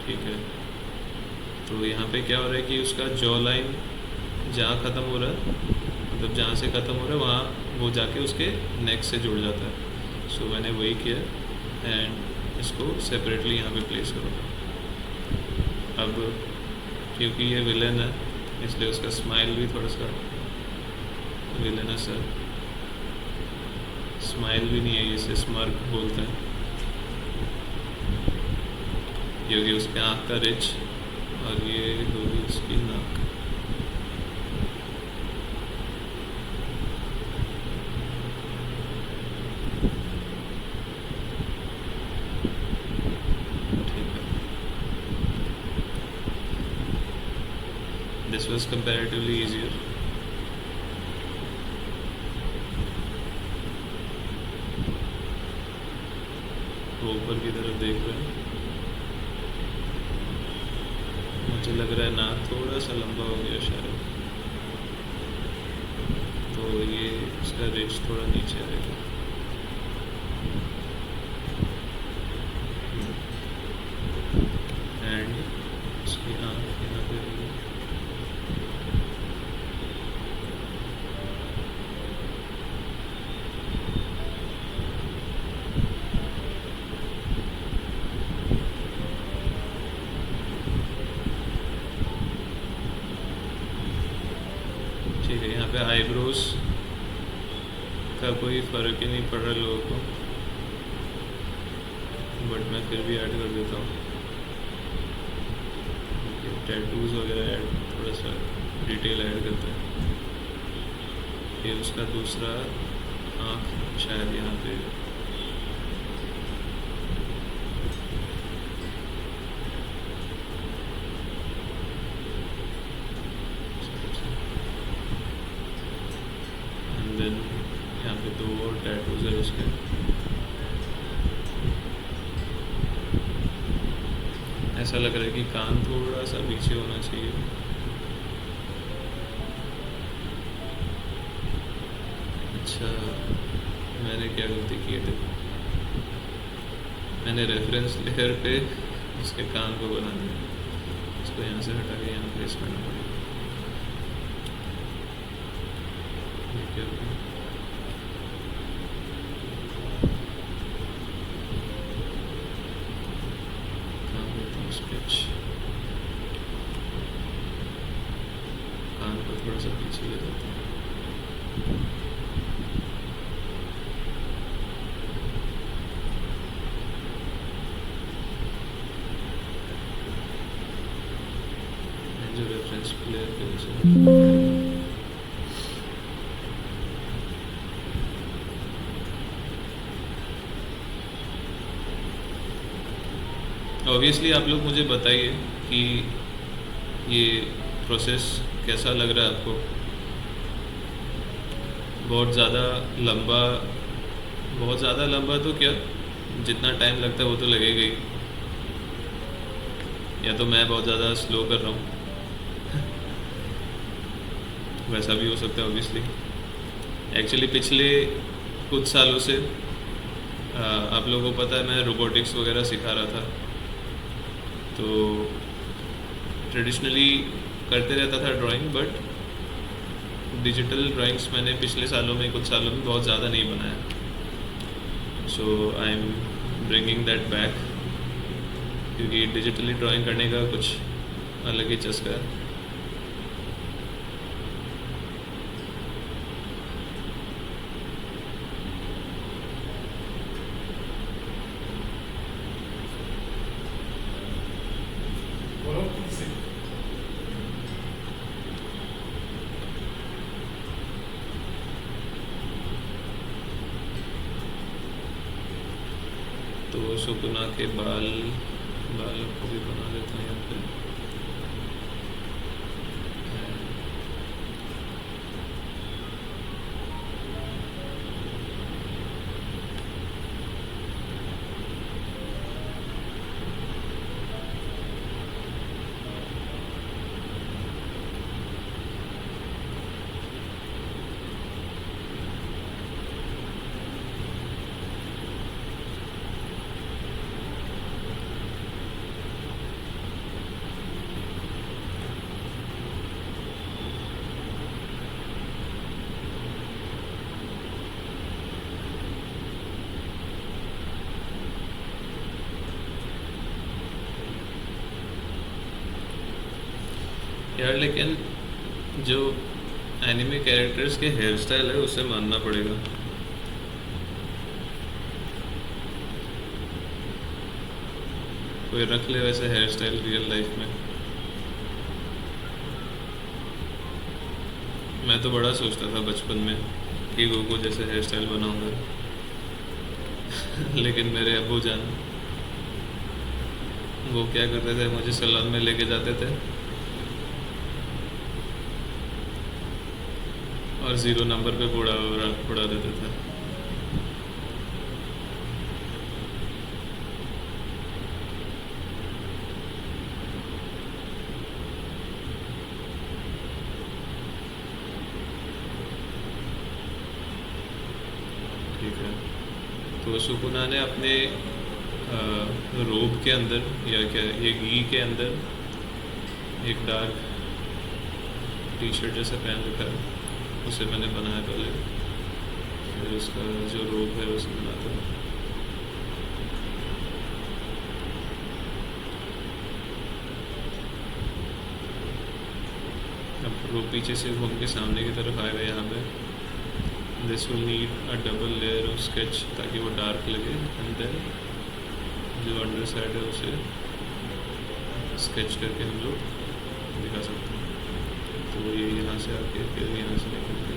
ठीक है, तो यहाँ पे क्या हो रहा है कि उसका जॉ लाइन जहाँ ख़त्म हो रहा है, मतलब जहाँ से ख़त्म हो रहा है वहाँ वो जाके उसके नेक से जुड़ जाता है। सो मैंने वही किया एंड इसको सेपरेटली यहाँ पे प्लेस करूँगा। अब क्योंकि ये विलेन है इसलिए उसका स्माइल भी थोड़ा सा विलेनस है। स्माइल भी नहीं है, इसे स्मर्क बोलते हैं। ये होगी उसके आँख का रिच और ये होगी उसकी नाक। ठीक है, दिस वॉज कंपेरेटिवली ईजियर। वो ऊपर की तरफ देख रहे हैं, मुझे लग रहा है नाक थोड़ा सा लंबा हो गया शायद, तो ये इसका रिच थोड़ा नीचे आएगा। एंड इसकी आँख यहाँ पे होगी। ठीक है, यहाँ पे आईब्रोज का कोई फ़र्क ही नहीं पड़ रहा लोगों को, बट मैं फिर भी ऐड कर देता हूँ। टैटूज़ वगैरह ऐड, थोड़ा सा डिटेल ऐड करते हैं। फिर उसका दूसरा आँख शायद यहाँ पे, एंड देन यहाँ पे 2 और टैटूज़ है उसके। ऐसा लग रहा है कि कान थोड़ा सा पीछे होना चाहिए। अच्छा, मैंने क्या गलती की है, देखो मैंने रेफरेंस लेयर पे उसके कान को बना दिया, इसको यहाँ से हटा के यहाँ प्लेस करना पड़ेगा। ये क्या हो गया? कहाँ होता है स्केच? कान को थोड़ा सा पीछे ले जाते हैं। जो रेफरेंस प्लेयर के जैसे ऑब्वियसली आप लोग मुझे बताइए कि ये प्रोसेस कैसा लग रहा है आपको। बहुत ज़्यादा लंबा तो क्या, जितना टाइम लगता है वो तो लगेगा ही, या तो मैं बहुत ज़्यादा स्लो कर रहा हूँ वैसा भी हो सकता है ऑब्वियसली। एक्चुअली पिछले कुछ सालों से आप लोगों को पता है मैं रोबोटिक्स वगैरह सिखा रहा था, तो ट्रेडिशनली करते रहता था ड्राइंग, बट डिजिटल ड्राइंग्स मैंने पिछले सालों में, कुछ सालों में बहुत ज़्यादा नहीं बनाया। So I am bringing that back, क्योंकि डिजिटली ड्राइंग करने का कुछ अलग ही चस्का है। तो सुकुना के बालों को भी बना लेते हैं यहाँ पे। यार लेकिन जो एनिमे कैरेक्टर्स के हेयर स्टाइल है उसे मानना पड़ेगा। कोई रख ले वैसे हेयर स्टाइल रियल लाइफ में। मैं तो बड़ा सोचता था बचपन में कि गोगो जैसे हेयर स्टाइल बनाऊंगा लेकिन मेरे अब्बू जान वो क्या करते थे, मुझे सैलून में लेके जाते थे और ज़ीरो नंबर पे उड़ा देते थे। ठीक है, तो सुकुना ने अपने रोब के अंदर या क्या ये घी के अंदर एक डार्क टी शर्ट जैसा पहन रखा है, उसे मैंने बनाया पहले, फिर उसका जो रोब है उसे बनाता हूँ। अब रोब पीछे से घूम के सामने की तरफ आएगा यहाँ पे। This will need a double layer of sketch ताकि वो डार्क लगे, एंड देन जो अंडर साइड है उसे स्केच करके हम लोग दिखा सकते हैं। तो ये यहाँ से आके फिर यहाँ से निकल के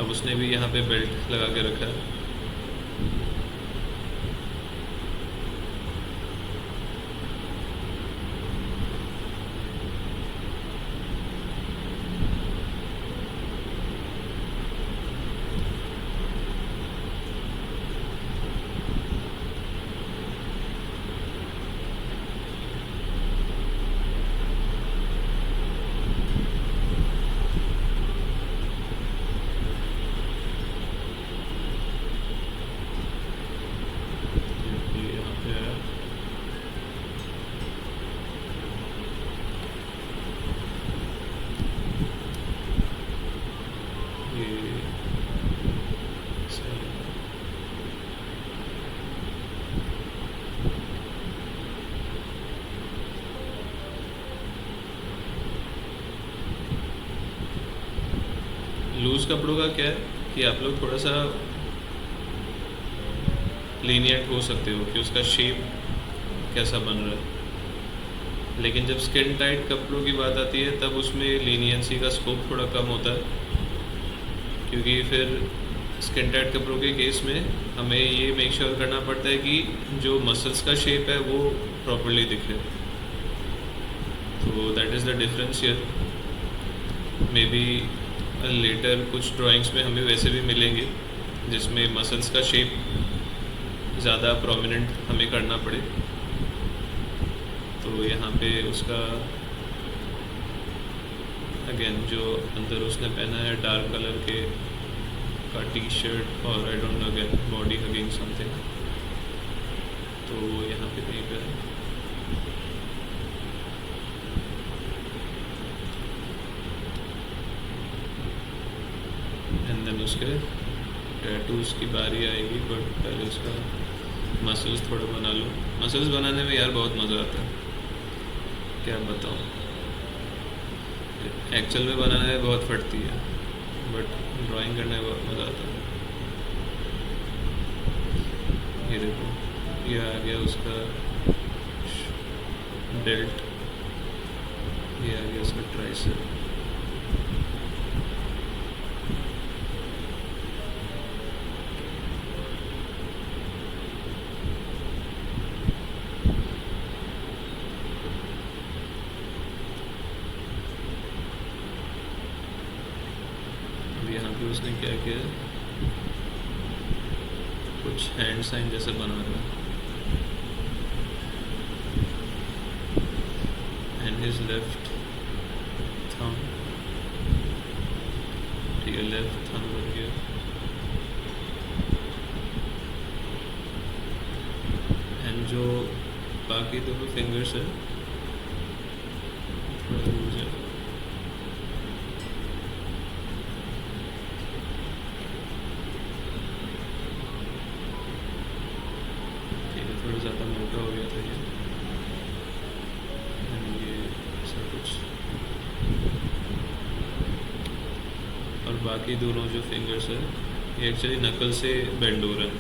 अब उसने भी यहाँ पे बेल्ट लगा के रखा है। लूज़ कपड़ों का क्या है कि आप लोग थोड़ा सा लीनियंट हो सकते हो कि उसका शेप कैसा बन रहा है, लेकिन जब स्किन टाइट कपड़ों की बात आती है तब उसमें लीनियंसी का स्कोप थोड़ा कम होता है, क्योंकि फिर स्किन टाइट कपड़ों के केस में हमें ये मेक श्योर करना पड़ता है कि जो मसल्स का शेप है वो प्रॉपरली दिखे। तो that is the difference here. Maybe later कुछ ड्राइंग्स में हमें वैसे भी मिलेंगे जिसमें मसल्स का शेप ज़्यादा प्रोमिनेंट हमें करना पड़े। तो यहाँ पे उसका अगेन जो अंदर उसने पहना है डार्क कलर के का टी शर्ट और I don't know again body hugging something, तो वो यहाँ पे कहीं पे है। एंड देन उसके टैटूज़ की बारी आएगी, बट पहले उसका मसल्स थोड़ा बना लो। मसल्स बनाने में यार बहुत मज़ा आता है, क्या बताऊँ। एक्चुअल में बनाने में बहुत फटती है, बट ड्राइंग करने में बहुत मज़ा आता है। ये देखो, ये आ गया उसका डेल्ट, ये आ गया उसका ट्राइसेप। यहाँ पे उसने क्या किया, कुछ हैंड साइन जैसे बना रहा है, एंड हिज लेफ्ट थंब, ठीक है लेफ्ट थंब बन गया। एंड जो बाकी दोनों फिंगर्स है थोड़ा लूज है। थोड़ा ज़्यादा मोटा हो गया था ये ऐसा कुछ। और बाकी दोनों जो फिंगर्स है ये एक्चुअली नकल से बेंड हो रहा है,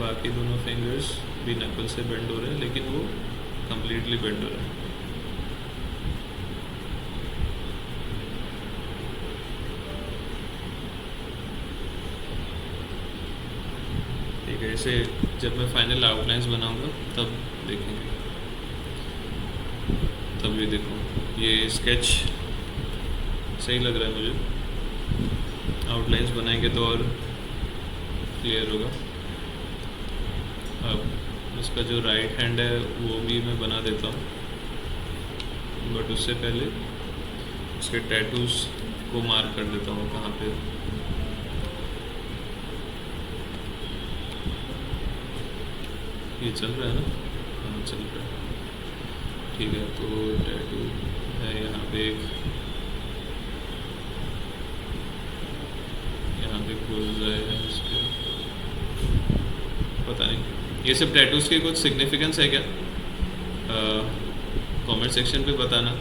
बाकी दोनों फिंगर्स भी नकल से बेंड हो रहे हैं, लेकिन वो कम्प्लीटली बेंड हो रहे हैं। ठीक है, इसे जब मैं फाइनल आउटलाइंस बनाऊंगा तब देखेंगे, तब ये देखो ये स्केच सही लग रहा है मुझे। आउटलाइंस बनाएंगे तो और क्लियर होगा। अब इसका जो राइट हैंड है वो भी मैं बना देता हूँ, बट उससे पहले उसके टैटूज को मार्क कर देता हूँ कहाँ पे। ये चल रहा है ना? हाँ चल रहा है। ठीक है, तो टैटू है यहाँ पे एक, यहाँ पे बुलजाई है इसके, पता नहीं ये सब टैटूज के कुछ सिग्निफिकेंस है क्या? कमेंट सेक्शन पे बताना,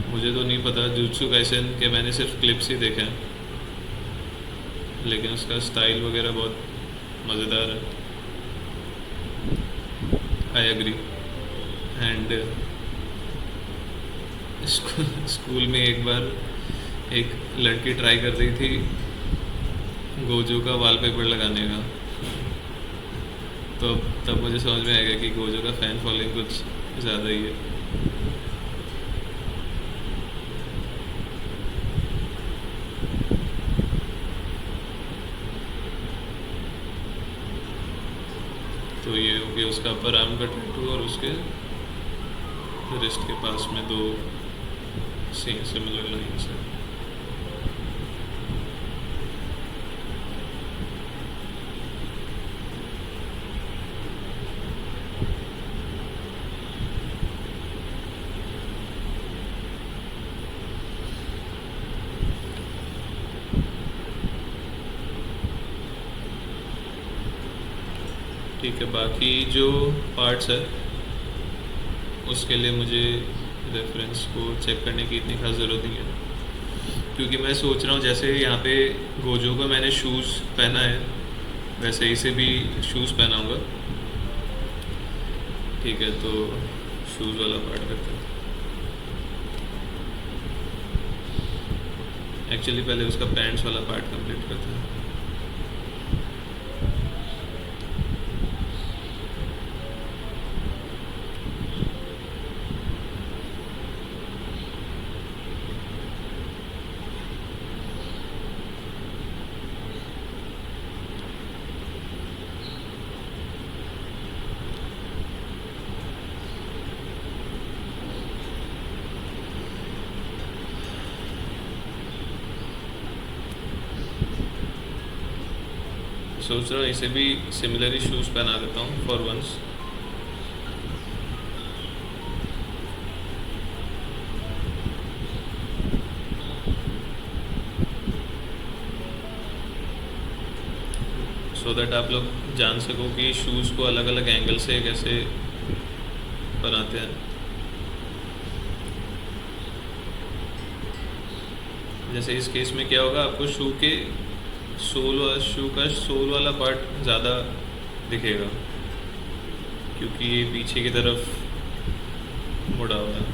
मुझे तो नहीं पता। जुत्सु काइसेन के मैंने सिर्फ क्लिप्स ही देखे हैं, लेकिन उसका स्टाइल वगैरह बहुत मज़ेदार है। I agree. एंड स्कूल में एक बार एक लड़की ट्राई कर रही थी गोजो का वॉलपेपर लगाने का, तो तब मुझे समझ में आएगा कि गोजो का फ़ैन फॉलोइंग कुछ ज़्यादा ही है। तो ये हो गया उसका अपर आर्म का टैटू, और उसके रिस्ट के पास में दो सेम सिमिलर लाइन्स है। ठीक है, बाकी जो पार्ट्स है उसके लिए मुझे रेफरेंस को चेक करने की इतनी खास ज़रूरत नहीं है, क्योंकि मैं सोच रहा हूँ जैसे यहाँ पे गोजो का मैंने शूज़ पहना है वैसे इसे भी शूज़ पहनाऊँगा। ठीक है, तो शूज़ वाला पार्ट करते हैं। एक्चुअली पहले उसका पैंट्स वाला पार्ट कंप्लीट करते हैं। सोच रहा हूँ इसे भी सिमिलर ही शूज़ पहना देता हूँ फॉर वंस। सो दैट आप लोग जान सको कि शूज़ को अलग अलग एंगल से कैसे बनाते हैं। जैसे इस केस में क्या होगा, आपको शू का सोल वाला पार्ट ज़्यादा दिखेगा क्योंकि ये पीछे की तरफ मुड़ा हुआ है।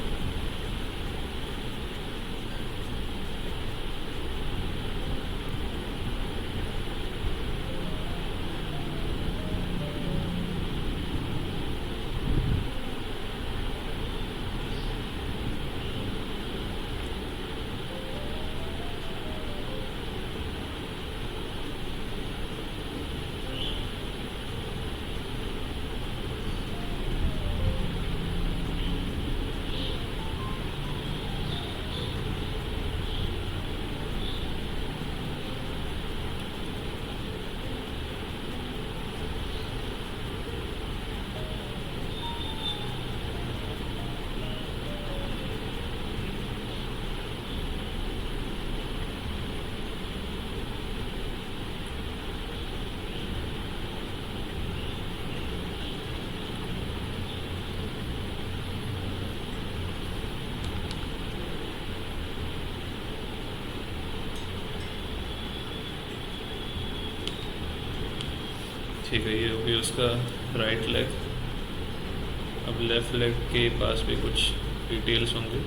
ठीक है, ये हो गया उसका राइट लेग। अब लेफ़्ट लेग के पास भी कुछ डिटेल्स होंगे।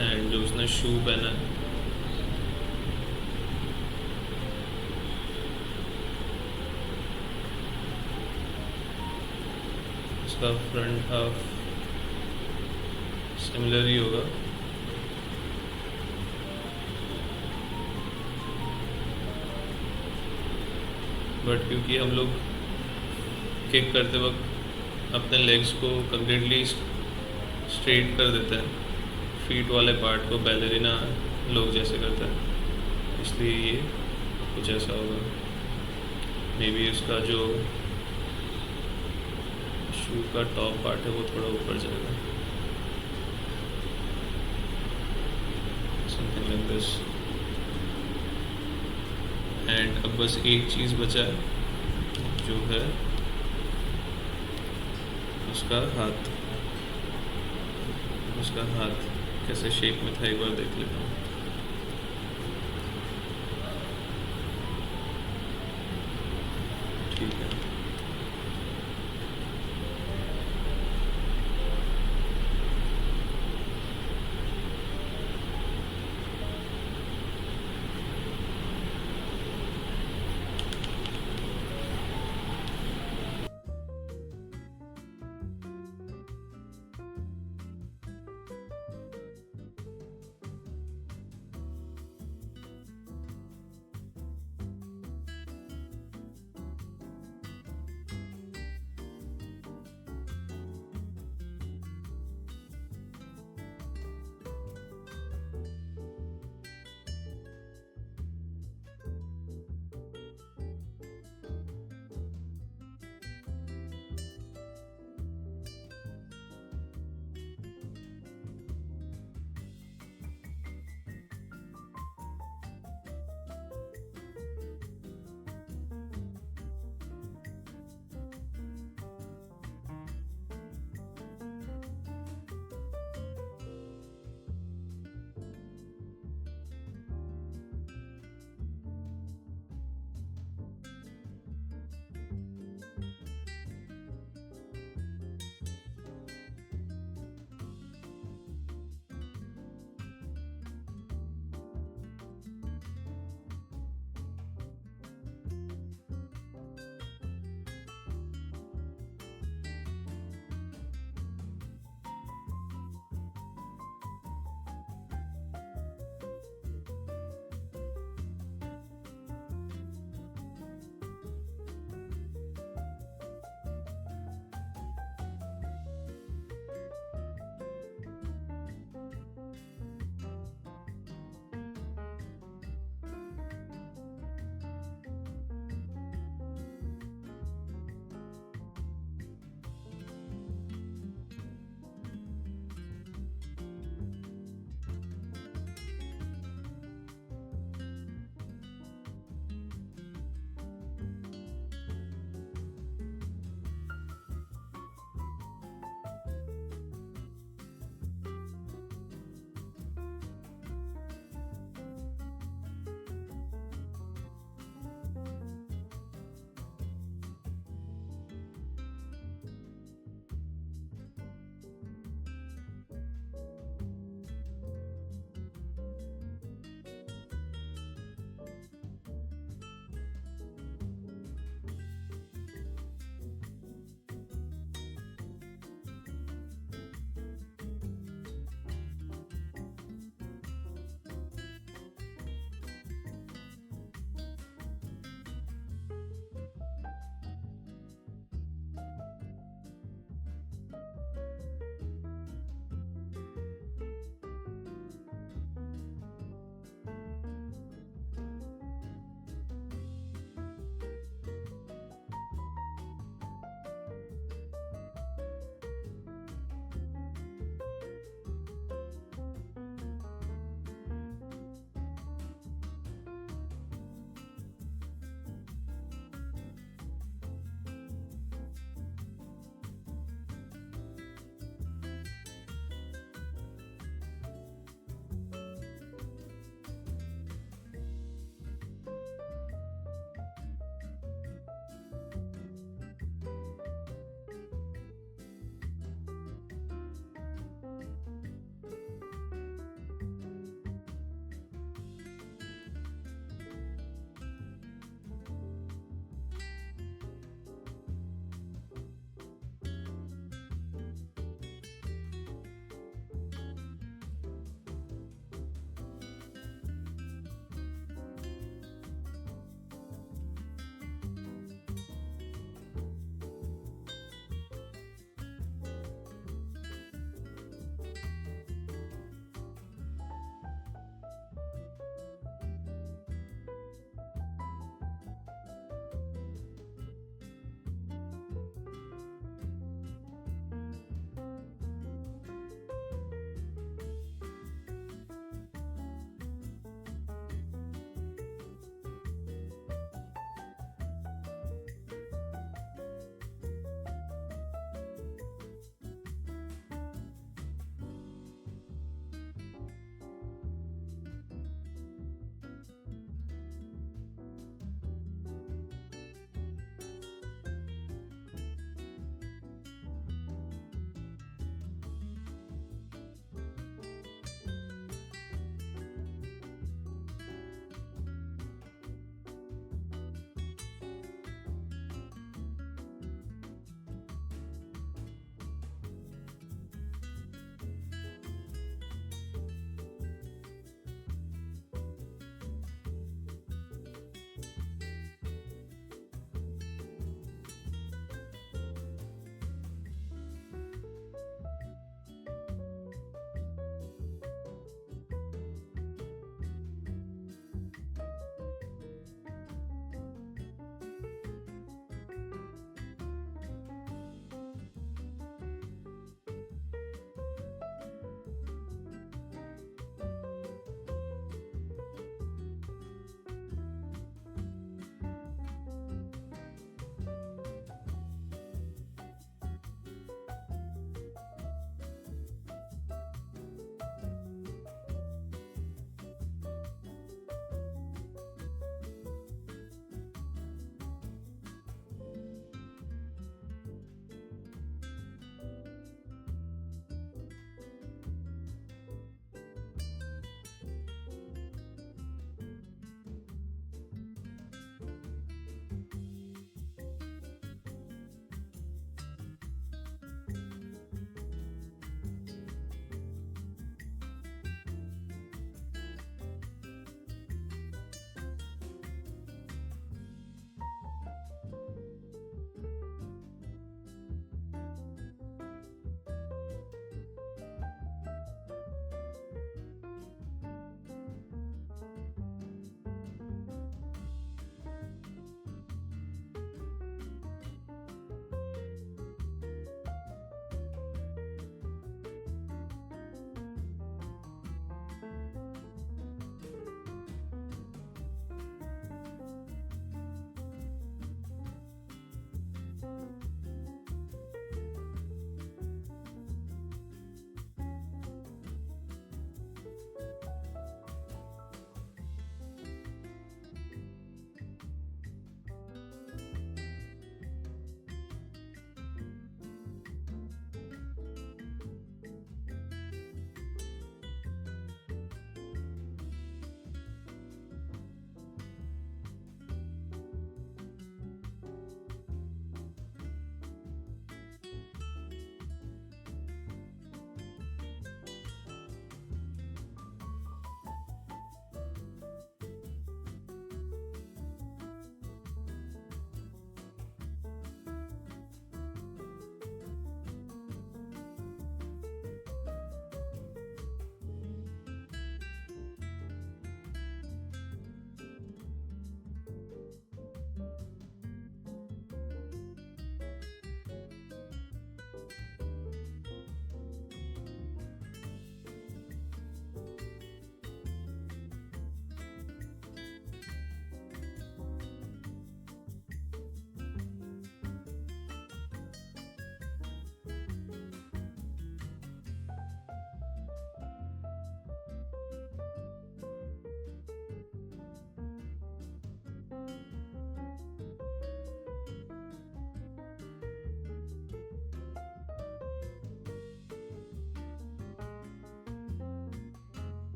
एंड जो उसने शू पहना है, उसका फ्रंट हाफ सिमिलर ही होगा। बट क्योंकि हम लोग किक करते वक्त अपने लेग्स को कम्प्लीटली स्ट्रेट कर देते हैं, फीट वाले पार्ट को बैलरीना लोग जैसे करते हैं, इसलिए ये कुछ ऐसा होगा। मे बी उसका जो शू का टॉप पार्ट है वो थोड़ा ऊपर जाएगा, समथिंग लाइक दिस। एंड अब बस एक चीज़ बचा है, जो है उसका हाथ। उसका हाथ कैसे शेप में था एक बार देख लेता हूँ। ठीक है,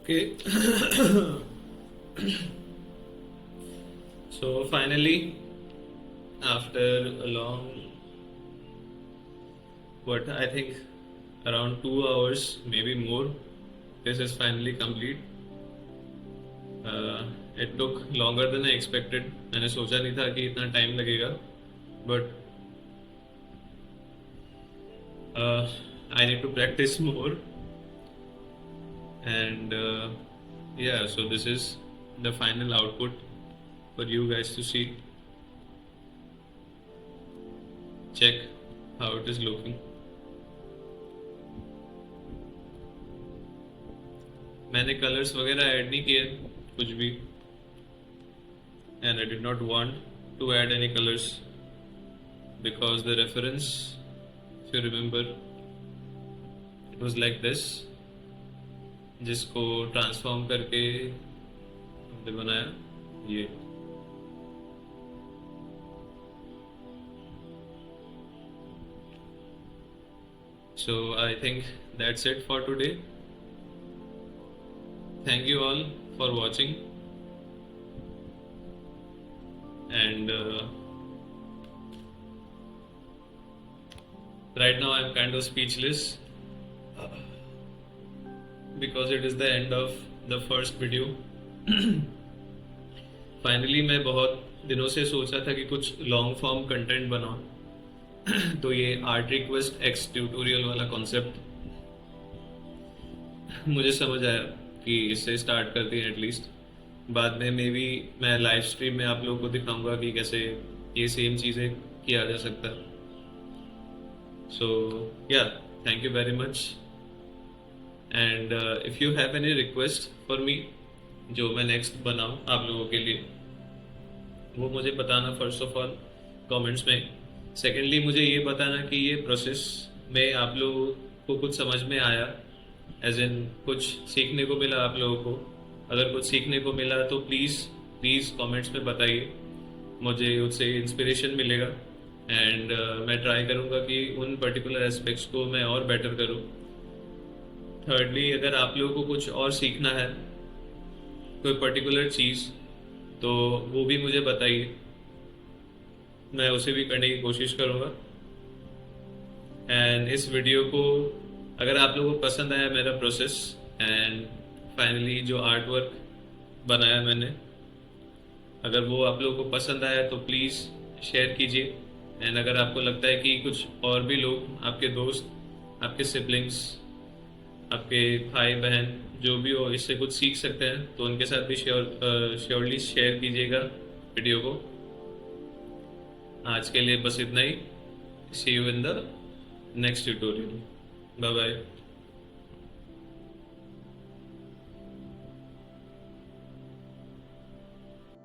Okay. So finally, after a long, what I think around 2 hours, maybe more, this is finally complete. It took longer than I expected. मैंने सोचा नहीं था कि इतना टाइम लगेगा, but I need to practice more. And yeah, so this is the final output for you guys to see. Check how it is looking. मैंने colours वगैरह add नहीं किए कुछ भी, and I did not want to add any colors because the reference, if you remember, it was like this, जिसको transform करके हमने बनाया ये. So I think that's it for today. Thank you all for watching, and right now I'm kind of speechless because it is the end of the first video. Finally मैं बहुत दिनों से सोचा था कि कुछ लॉन्ग फॉर्म कंटेंट बनाऊं. तो ये आर्ट रिक्वेस्ट एक्स ट्यूटोरियल वाला कॉन्सेप्ट मुझे समझ आया कि इससे स्टार्ट करते हैं एटलीस्ट. बाद में मे बी मैं लाइव स्ट्रीम में आप लोगों को दिखाऊंगा कि कैसे ये सेम चीज़ें किया जा सकता है. सो या, thank you very much. And if you have any request for me, जो मैं नेक्स्ट बनाऊँ आप लोगों के लिए, वो मुझे बताना फर्स्ट ऑफ ऑल कमेंट्स में. सेकेंडली मुझे ये बताना कि ये प्रोसेस में आप लोगों को कुछ समझ में आया, एज इन कुछ सीखने को मिला आप लोगों को. अगर कुछ सीखने को मिला तो प्लीज़ कमेंट्स में बताइए, मुझे उससे इंस्पिरेशन मिलेगा. एंड मैं ट्राई करूँगा कि उन पर्टिकुलर एस्पेक्ट्स को मैं और बेटर करूँ. थर्डली, अगर आप लोगों को कुछ और सीखना है, कोई पर्टिकुलर चीज़, तो वो भी मुझे बताइए, मैं उसे भी करने की कोशिश करूँगा. एंड इस वीडियो को अगर आप लोगों को पसंद आया मेरा प्रोसेस, एंड फाइनली जो आर्ट वर्क बनाया मैंने, अगर वो आप लोगों को पसंद आया तो प्लीज़ शेयर कीजिए. एंड अगर आपको लगता है कि कुछ और भी लोग, आपके दोस्त, आपके सिबलिंग्स, आपके भाई बहन जो भी हो, इससे कुछ सीख सकते हैं, तो उनके साथ भी श्योरली शेयर कीजिएगा वीडियो को. आज के लिए बस इतना ही. See you in the next tutorial. Bye bye.